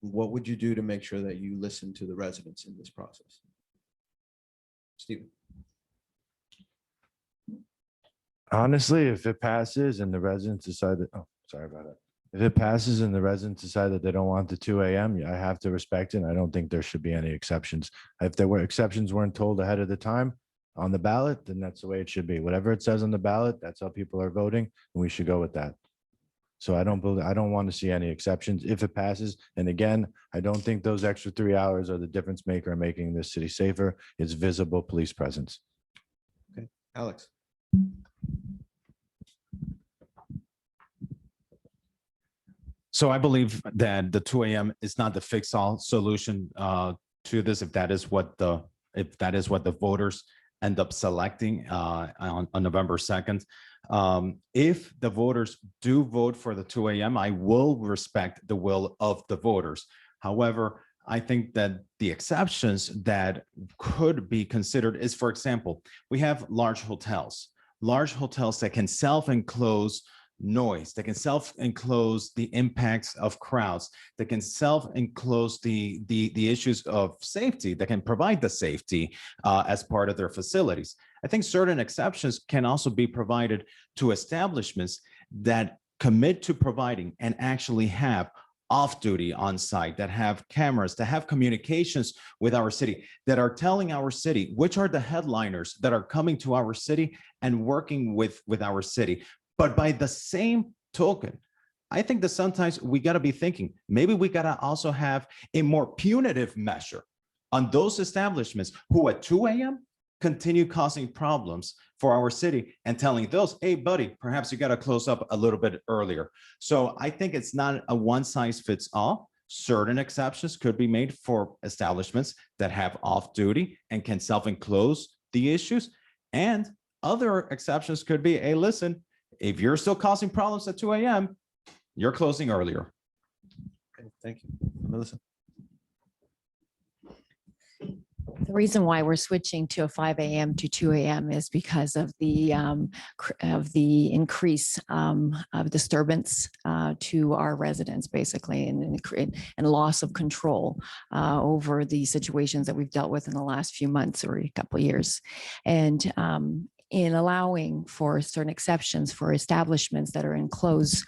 What would you do to make sure that you listen to the residents in this process? Stephen. Honestly, if it passes and the residents decide that, oh, sorry about that. If it passes and the residents decide that they don't want the 2 a.m., I have to respect it. And I don't think there should be any exceptions. If there were exceptions weren't told ahead of the time on the ballot, then that's the way it should be. Whatever it says on the ballot, that's how people are voting, and we should go with that. So I don't want to see any exceptions if it passes. And again, I don't think those extra 3 hours are the difference maker in making this city safer. It's visible police presence. Okay, Alex. So I believe that the 2 a.m. is not the fix-all solution to this. If that is what the voters end up selecting on November 2nd. If the voters do vote for the 2 a.m., I will respect the will of the voters. However, I think that the exceptions that could be considered is, for example, we have large hotels that can self-enclose noise, that can self-enclose the impacts of crowds, that can self-enclose the issues of safety, that can provide the safety as part of their facilities. I think certain exceptions can also be provided to establishments that commit to providing and actually have off-duty on site, that have cameras, that have communications with our city, that are telling our city which are the headliners that are coming to our city and working with our city. But by the same token, I think that sometimes we got to be thinking, maybe we got to also have a more punitive measure on those establishments who at 2 a.m. continue causing problems for our city and telling those, hey, buddy, perhaps you got to close up a little bit earlier. So I think it's not a one size fits all. Certain exceptions could be made for establishments that have off duty and can self-enclose the issues. And other exceptions could be, hey, listen, if you're still causing problems at 2 a.m., you're closing earlier. Okay, thank you. Melissa. The reason why we're switching to a 5 a.m. to 2 a.m. is because of the increase of disturbance to our residents, basically, and loss of control over the situations that we've dealt with in the last few months or a couple of years. And in allowing for certain exceptions for establishments that are enclosed,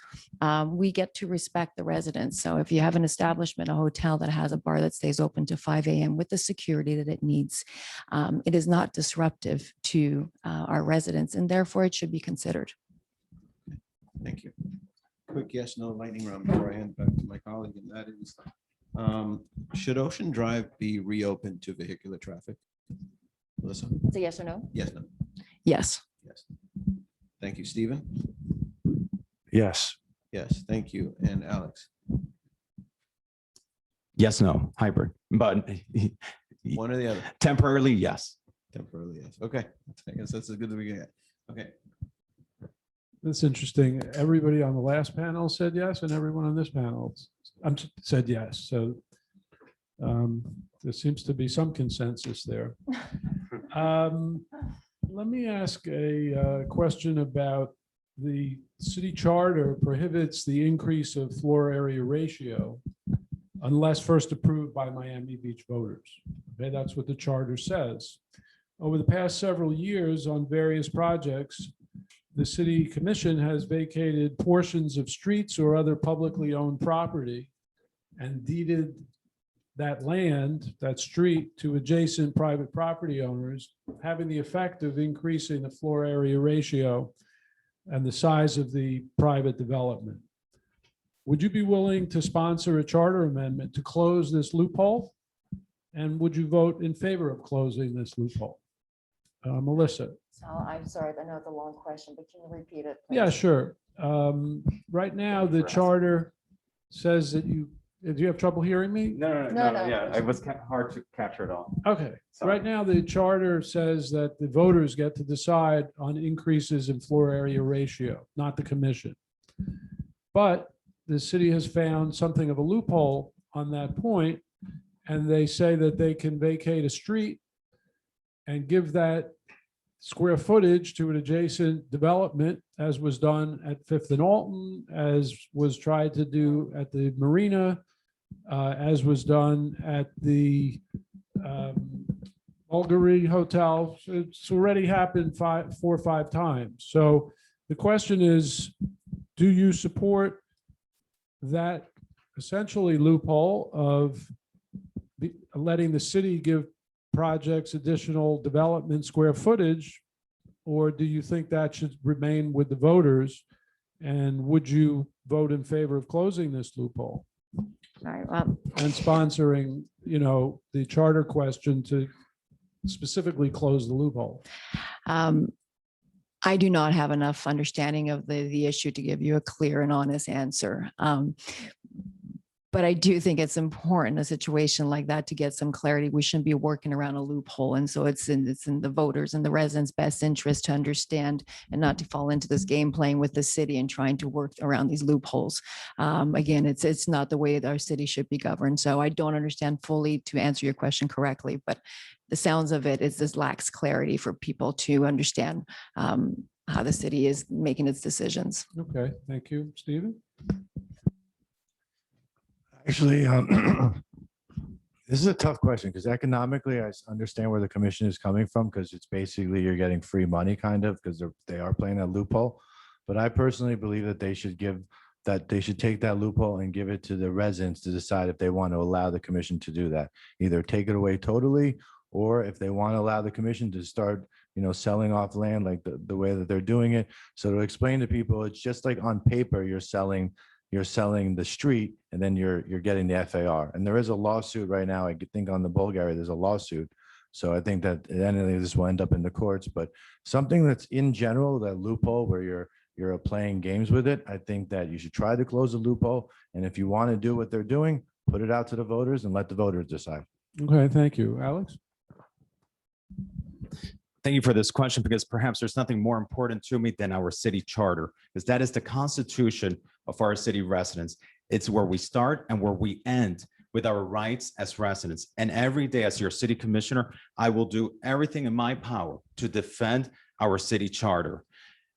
we get to respect the residents. So if you have an establishment, a hotel that has a bar that stays open to 5 a.m. with the security that it needs, it is not disruptive to our residents, and therefore it should be considered. Thank you. Quick yes, no lightning round before I hand back to my colleague, and that is, should Ocean Drive be reopened to vehicular traffic? Melissa? So yes or no? Yes, no, Yes. yes. Thank you, Stephen. Yes. Yes, thank you. And Alex? Yes, no, hybrid, but One or the other? temporarily, yes. Temporarily, yes. Okay, I guess that's as good as we can get. Okay. That's interesting. Everybody on the last panel said yes, and everyone on this panel said yes. So there seems to be some consensus there. Let me ask a question about the city charter prohibits the increase of floor area ratio unless first approved by Miami Beach voters. Okay, that's what the charter says. Over the past several years on various projects, the city commission has vacated portions of streets or other publicly owned property and deeded that land, that street, to adjacent private property owners, having the effect of increasing the floor area ratio and the size of the private development. Would you be willing to sponsor a charter amendment to close this loophole? And would you vote in favor of closing this loophole? Melissa? I'm sorry, I know it's a long question, but can you repeat it? Yeah, sure. Right now, the charter says that do you have trouble hearing me? No. Yeah, it was hard to capture it all. Okay. Sorry. Right now, the charter says that the voters get to decide on increases in floor area ratio, not the commission. But the city has found something of a loophole on that point, and they say that they can vacate a street and give that square footage to an adjacent development, as was done at Fifth and Alton, as was tried to do at the marina, as was done at the Bulgari Hotel. It's already happened 4 or 5 times. So the question is, do you support that essentially loophole of letting the city give projects additional development square footage, or do you think that should remain with the voters? And would you vote in favor of closing this loophole? All right, well, And sponsoring, the charter question to specifically close the loophole? I do not have enough understanding of the issue to give you a clear and honest answer. But I do think it's important in a situation like that to get some clarity. We shouldn't be working around a loophole. And so it's in the voters and the residents' best interest to understand and not to fall into this game playing with the city and trying to work around these loopholes. Again, it's not the way that our city should be governed. So I don't understand fully, to answer your question correctly, but the sounds of it is this lacks clarity for people to understand how the city is making its decisions. Okay, thank you. Stephen? Actually, this is a tough question because economically, I understand where the commission is coming from, because it's basically you're getting free money kind of, because they are playing that loophole. But I personally believe that they should take that loophole and give it to the residents to decide if they want to allow the commission to do that. Either take it away totally, or if they want to allow the commission to start, selling off land like the way that they're doing it. So to explain to people, it's just like on paper, you're selling the street, and then you're getting the FAR. And there is a lawsuit right now. I think on the Bulgari, there's a lawsuit. So I think that at the end of this will end up in the courts. But something that's in general, that loophole where you're playing games with it, I think that you should try to close the loophole. And if you want to do what they're doing, put it out to the voters and let the voters decide. Okay, thank you. Alex? Thank you for this question, because perhaps there's nothing more important to me than our city charter, because that is the constitution of our city residents. It's where we start and where we end with our rights as residents. And every day as your city commissioner, I will do everything in my power to defend our city charter.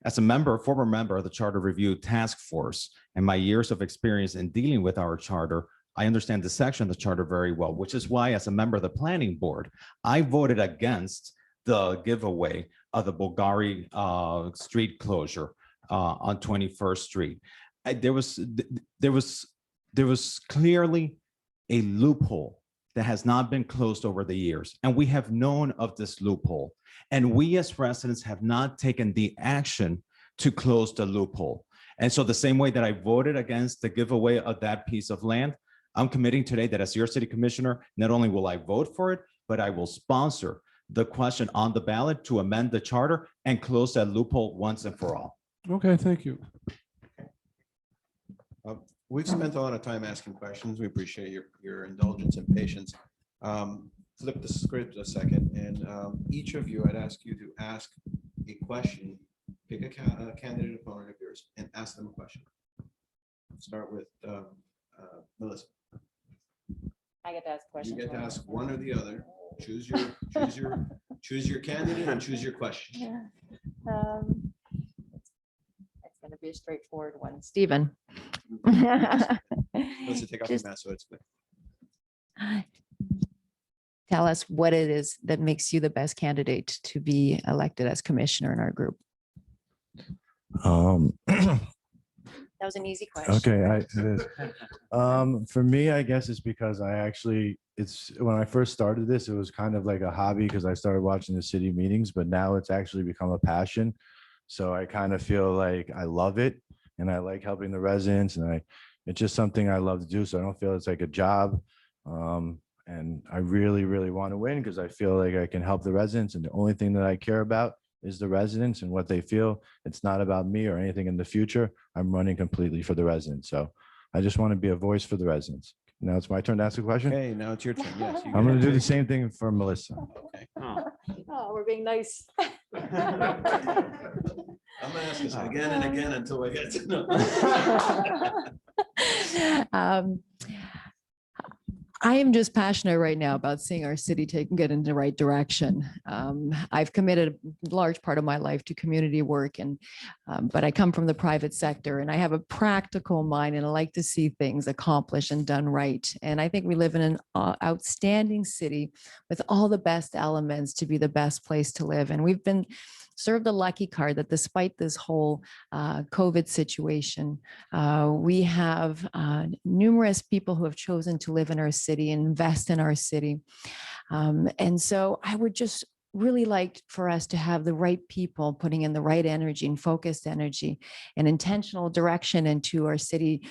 As a former member of the Charter Review Task Force, and my years of experience in dealing with our charter, I understand the section of the charter very well, which is why as a member of the planning board, I voted against the giveaway of the Bulgari street closure on 21st Street. There was clearly a loophole that has not been closed over the years. And we have known of this loophole. And we as residents have not taken the action to close the loophole. And so the same way that I voted against the giveaway of that piece of land, I'm committing today that as your city commissioner, not only will I vote for it, but I will sponsor the question on the ballot to amend the charter and close that loophole once and for all. Okay, thank you. We've spent a lot of time asking questions. We appreciate your indulgence and patience. Flip the script a second, and each of you, I'd ask you to ask a question. Pick a candidate opponent of yours and ask them a question. Start with Melissa. I get to ask You questions. get to ask one or the other. Choose your candidate and choose your question. It's going to be a straightforward one. Stephen. Melissa, take off your mask so it's good. Tell us what it is that makes you the best candidate to be elected as commissioner in our group. That was an easy question. Okay, it is. For me, I guess it's because it's when I first started this, it was kind of like a hobby because I started watching the city meetings, but now it's actually become a passion. So I kind of feel like I love it and I like helping the residents, and it's just something I love to do. So I don't feel it's like a job. And I really, really want to win because I feel like I can help the residents, and the only thing that I care about is the residents and what they feel. It's not about me or anything in the future. I'm running completely for the residents. So I just want to be a voice for the residents. Now it's my turn to ask a question. Okay, now it's your turn. Yes. I'm going to do the same thing for Melissa. Okay. Oh, we're being nice. I'm gonna ask this again and again until I get to know. I am just passionate right now about seeing our city get in the right direction. I've committed a large part of my life to community work, but I come from the private sector and I have a practical mind, and I like to see things accomplished and done right. And I think we live in an outstanding city with all the best elements to be the best place to live. And we've been served a lucky card that despite this whole COVID situation, we have numerous people who have chosen to live in our city and invest in our city. And so I would just really like for us to have the right people putting in the right energy and focused energy and intentional direction into our city,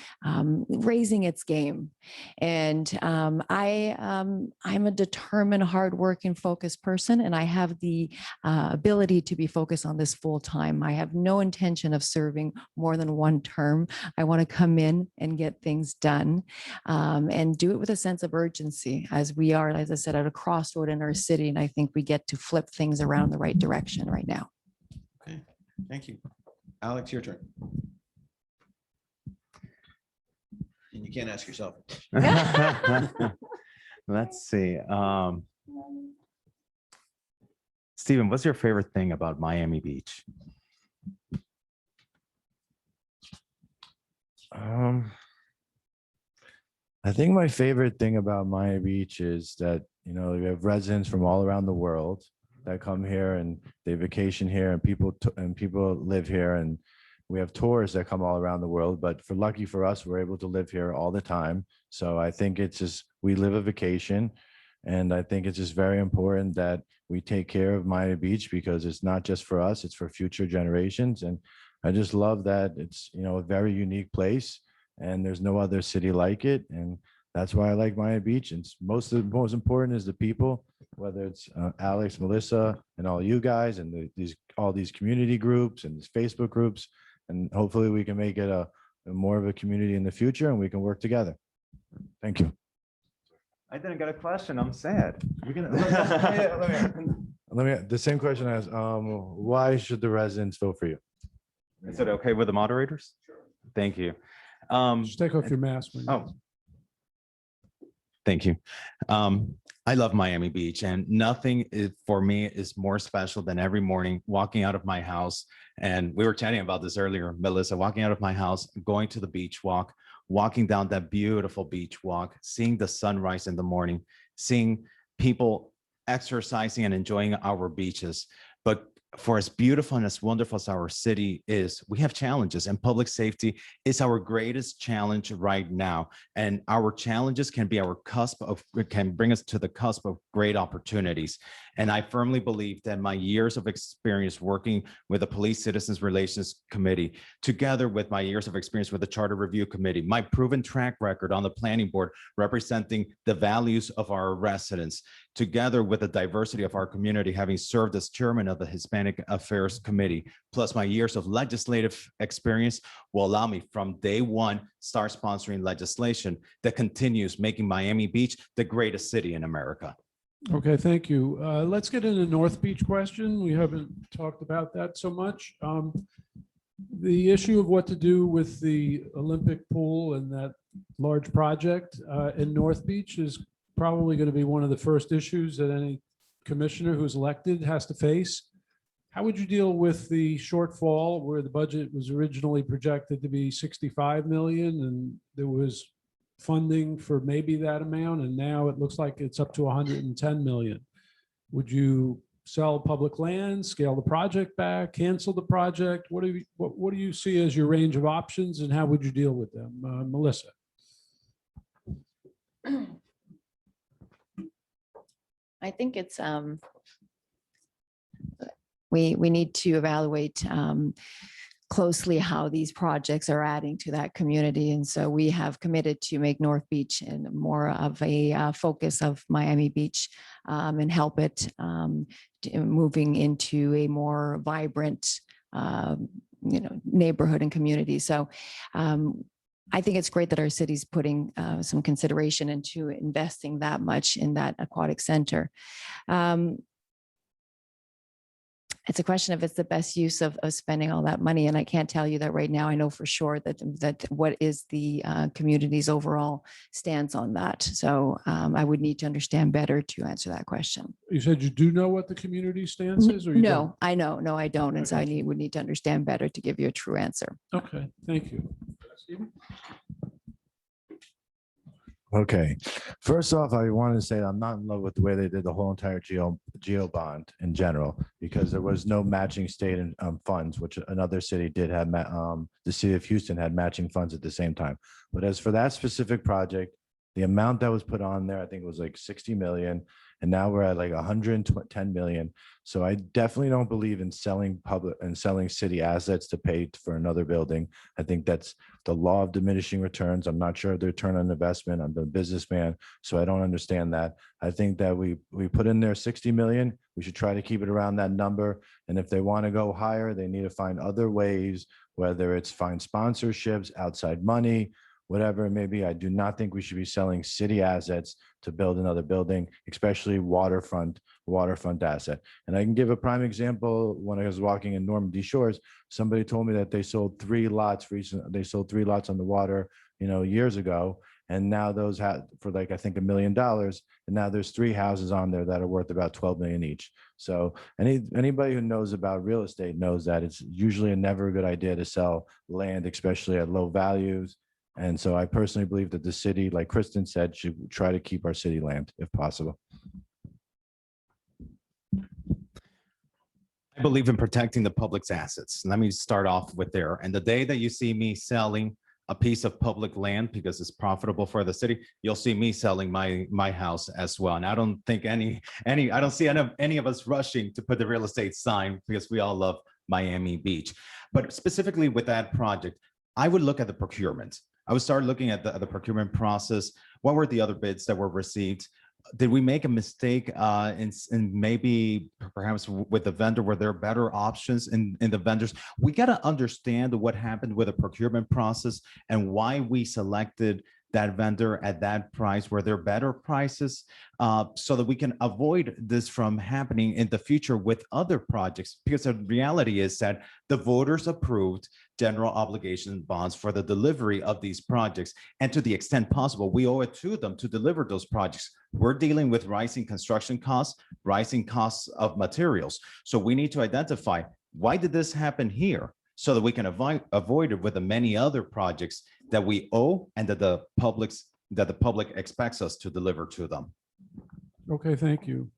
raising its game. And I'm a determined, hardworking, focused person, and I have the ability to be focused on this full time. I have no intention of serving more than one term. I want to come in and get things done, and do it with a sense of urgency, as we are, as I said, at a crossroad in our city. And I think we get to flip things around the right direction right now. Okay, thank you. Alex, your turn. And you can't ask yourself. Let's see. Stephen, what's your favorite thing about Miami Beach? I think my favorite thing about Miami Beach is that, we have residents from all around the world that come here and they vacation here, and people live here, and we have tourists that come all around the world. But lucky for us, we're able to live here all the time. So I think it's just, we live a vacation, and I think it's just very important that we take care of Miami Beach, because it's not just for us, it's for future generations. And I just love that it's, a very unique place, and there's no other city like it. And that's why I like Miami Beach. And most important is the people, whether it's Alex, Melissa, and all you guys, and all these community groups and these Facebook groups. And hopefully we can make it a more of a community in the future, and we can work together. Thank you. I didn't get a question. I'm sad. The same question as, why should the residents vote for you? Is it okay with the moderators? Sure. Thank you. Just take off your mask. Oh, thank you. I love Miami Beach, and nothing for me is more special than every morning walking out of my house. And we were chatting about this earlier, Melissa, walking out of my house, going to the beach walk, walking down that beautiful beach walk, seeing the sunrise in the morning, seeing people exercising and enjoying our beaches. But for as beautiful and as wonderful as our city is, we have challenges, and public safety is our greatest challenge right now. And our challenges can be our cusp of, can bring us to the cusp of great opportunities. And I firmly believe that my years of experience working with the Police Citizens Relations Committee, together with my years of experience with the Charter Review Committee, my proven track record on the Planning Board representing the values of our residents, together with the diversity of our community, having served as chairman of the Hispanic Affairs Committee, plus my years of legislative experience will allow me from day one start sponsoring legislation that continues making Miami Beach the greatest city in America. Okay, thank you. Let's get into North Beach question. We haven't talked about that so much. The issue of what to do with the Olympic pool and that large project in North Beach is probably going to be one of the first issues that any commissioner who's elected has to face. How would you deal with the shortfall where the budget was originally projected to be 65 million and there was funding for maybe that amount, and now it looks like it's up to 110 million? Would you sell public land, scale the project back, cancel the project? What do you see as your range of options, and how would you deal with them? Melissa. I think it's we need to evaluate closely how these projects are adding to that community. And so we have committed to make North Beach and more of a focus of Miami Beach and help it moving into a more vibrant neighborhood and community. So I think it's great that our city's putting some consideration into investing that much in that aquatic center. It's a question of it's the best use of spending all that money. And I can't tell you that right now. I know for sure that what is the community's overall stance on that. So I would need to understand better to answer that question. You said you do know what the community stance is? Or you No, don't? I know. No, I don't. And so I would need to understand better to give you a true answer. Okay, thank you. Stephen? Okay, first off, I wanted to say I'm not in love with the way they did the whole entire geo bond in general, because there was no matching state funds, which another city did have. The city of Houston had matching funds at the same time. But as for that specific project, the amount that was put on there, I think it was like 60 million, and now we're at like 110 million. So I definitely don't believe in selling public and selling city assets to pay for another building. I think that's the law of diminishing returns. I'm not sure of the return on investment. I'm a businessman, so I don't understand that. I think that we put in there 60 million. We should try to keep it around that number. And if they want to go higher, they need to find other ways, whether it's find sponsorships, outside money, whatever it may be. I do not think we should be selling city assets to build another building, especially waterfront asset. And I can give a prime example. When I was walking in Normandy Shores, somebody told me that they sold 3 lots recently. They sold 3 lots on the water, years ago. And now those had for like, I think $1 million. And now there's 3 houses on there that are worth about 12 million each. So anybody who knows about real estate knows that it's usually never a good idea to sell land, especially at low values. And so I personally believe that the city, like Kristen said, should try to keep our city land if possible. I believe in protecting the public's assets. Let me start off with there. And the day that you see me selling a piece of public land because it's profitable for the city, you'll see me selling my house as well. And I don't think I don't see any of us rushing to put the real estate sign because we all love Miami Beach. But specifically with that project, I would look at the procurement. I would start looking at the procurement process. What were the other bids that were received? Did we make a mistake in maybe perhaps with the vendor? Were there better options in the vendors? We got to understand what happened with the procurement process and why we selected that vendor at that price. Were there better prices so that we can avoid this from happening in the future with other projects? Because the reality is that the voters approved general obligation bonds for the delivery of these projects. And to the extent possible, we owe it to them to deliver those projects. We're dealing with rising construction costs, rising costs of materials. So we need to identify, why did this happen here? So that we can avoid it with the many other projects that we owe and that the public expects us to deliver to them. Okay, thank you.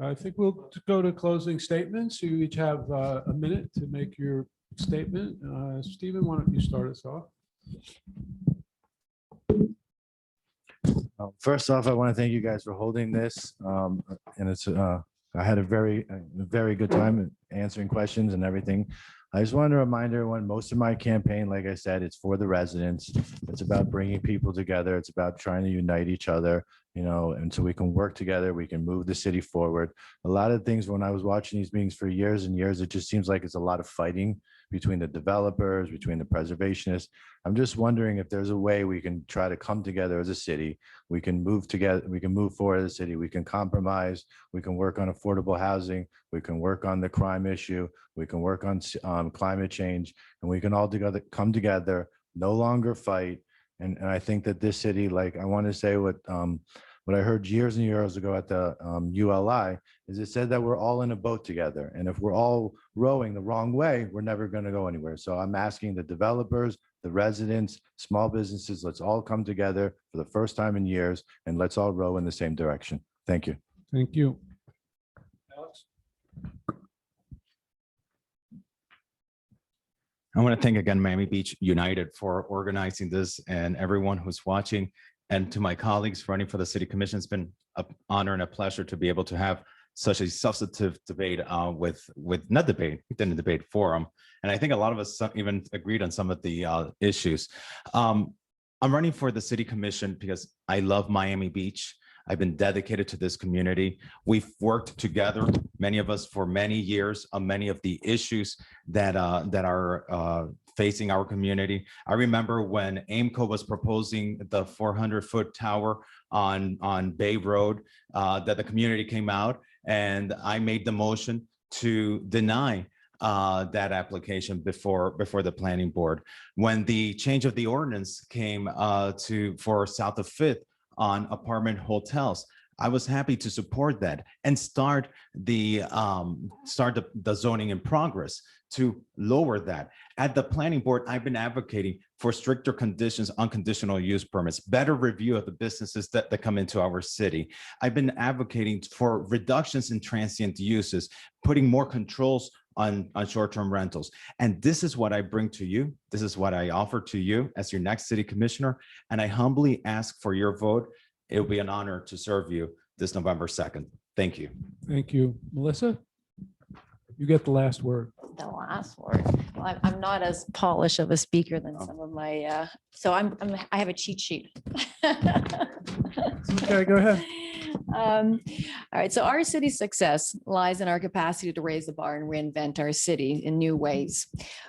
I think we'll go to closing statements. You each have a minute to make your statement. Stephen, why don't you start us off? First off, I want to thank you guys for holding this. And it's, I had a very good time answering questions and everything. I just wanted to remind everyone, most of my campaign, like I said, it's for the residents. It's about bringing people together. It's about trying to unite each other, you know, and so we can work together. We can move the city forward. A lot of things, when I was watching these meetings for years and years, it just seems like it's a lot of fighting between the developers, between the preservationists. I'm just wondering if there's a way we can try to come together as a city. We can move together. We can move forward as a city. We can compromise. We can work on affordable housing. We can work on the crime issue. We can work on climate change, and we can all together come together, no longer fight. And I think that this city, like I want to say what I heard years and years ago at the ULI, is it said that we're all in a boat together. And if we're all rowing the wrong way, we're never going to go anywhere. So I'm asking the developers, the residents, small businesses, let's all come together for the first time in years, and let's all row in the same direction. Thank you. Thank you. Alex? I want to thank again Miami Beach United for organizing this, and everyone who's watching, and to my colleagues running for the city commission. It's been an honor and a pleasure to be able to have such a substantive debate with not debate, within the debate forum. And I think a lot of us even agreed on some of the issues. I'm running for the city commission because I love Miami Beach. I've been dedicated to this community. We've worked together, many of us, for many years on many of the issues that are facing our community. I remember when AIMCO was proposing the 400-foot tower on Bay Road, that the community came out, and I made the motion to deny that application before the planning board. When the change of the ordinance came for south of 5th on apartment hotels, I was happy to support that and start the zoning in progress to lower that. At the planning board, I've been advocating for stricter conditions on conditional use permits, better review of the businesses that come into our city. I've been advocating for reductions in transient uses, putting more controls on short-term rentals. And this is what I bring to you. This is what I offer to you as your next city commissioner. And I humbly ask for your vote. It will be an honor to serve you this November 2nd. Thank you. Thank you. Melissa, you get the last word. The last word. Well, I'm not as polished of a speaker than some of my, so I have a cheat sheet. Okay, go ahead. All right, so our city's success lies in our capacity to raise the bar and reinvent our city in new ways,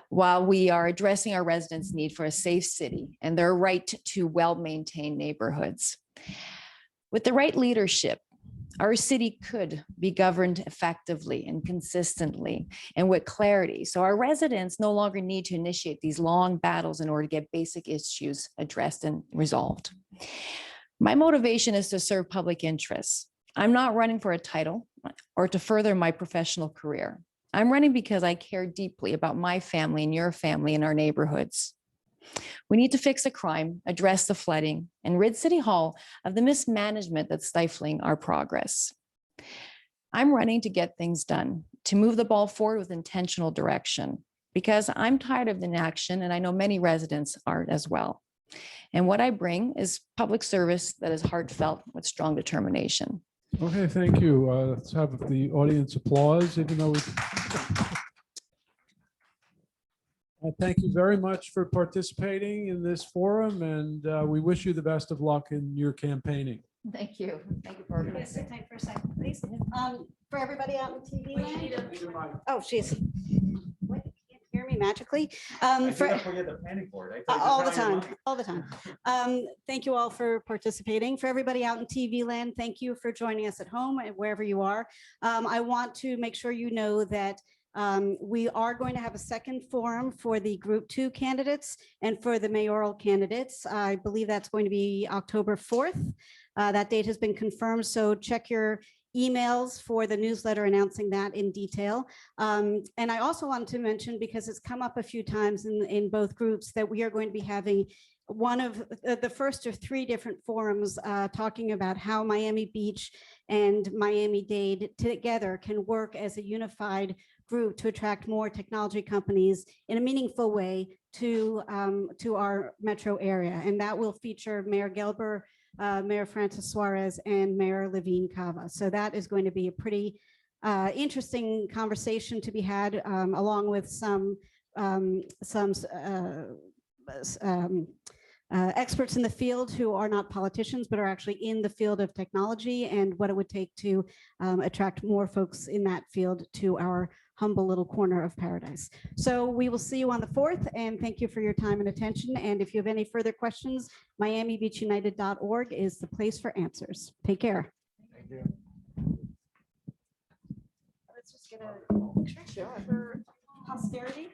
while we are addressing our residents' need for a safe city and their right to well-maintained neighborhoods. With the right leadership, our city could be governed effectively and consistently and with clarity. So our residents no longer need to initiate these long battles in order to get basic issues addressed and resolved. My motivation is to serve public interests. I'm not running for a title or to further my professional career. I'm running because I care deeply about my family and your family and our neighborhoods. We need to fix the crime, address the flooding, and rid City Hall of the mismanagement that's stifling our progress. I'm running to get things done, to move the ball forward with intentional direction, because I'm tired of inaction, and I know many residents are as well. And what I bring is public service that is heartfelt with strong determination. Okay, thank you. Let's have the audience applause, even though we. Thank you very much for participating in this forum, and we wish you the best of luck in your campaigning. Thank you. Thank you for Yes, sit tight for a second, please. For everybody out in TV land. Oh, she's. What, you can't hear me magically? All the time. Thank you all for participating. For everybody out in TV land, thank you for joining us at home and wherever you are. I want to make sure you know that we are going to have a second forum for the Group 2 candidates and for the mayoral candidates. I believe that's going to be October 4th. That date has been confirmed, so check your emails for the newsletter announcing that in detail. And I also wanted to mention, because it's come up a few times in both groups, that we are going to be having one of the first of 3 different forums talking about how Miami Beach and Miami-Dade together can work as a unified group to attract more technology companies in a meaningful way to our metro area. And that will feature Mayor Gelber, Mayor Francis Suarez, and Mayor Levine Cava. So that is going to be a pretty interesting conversation to be had, along with some experts in the field who are not politicians, but are actually in the field of technology and what it would take to attract more folks in that field to our humble little corner of paradise. So we will see you on the 4th, and thank you for your time and attention. And if you have any further questions, miamibeachunited.org is the place for answers. Take care. Thank you. Let's just get a picture for posterity.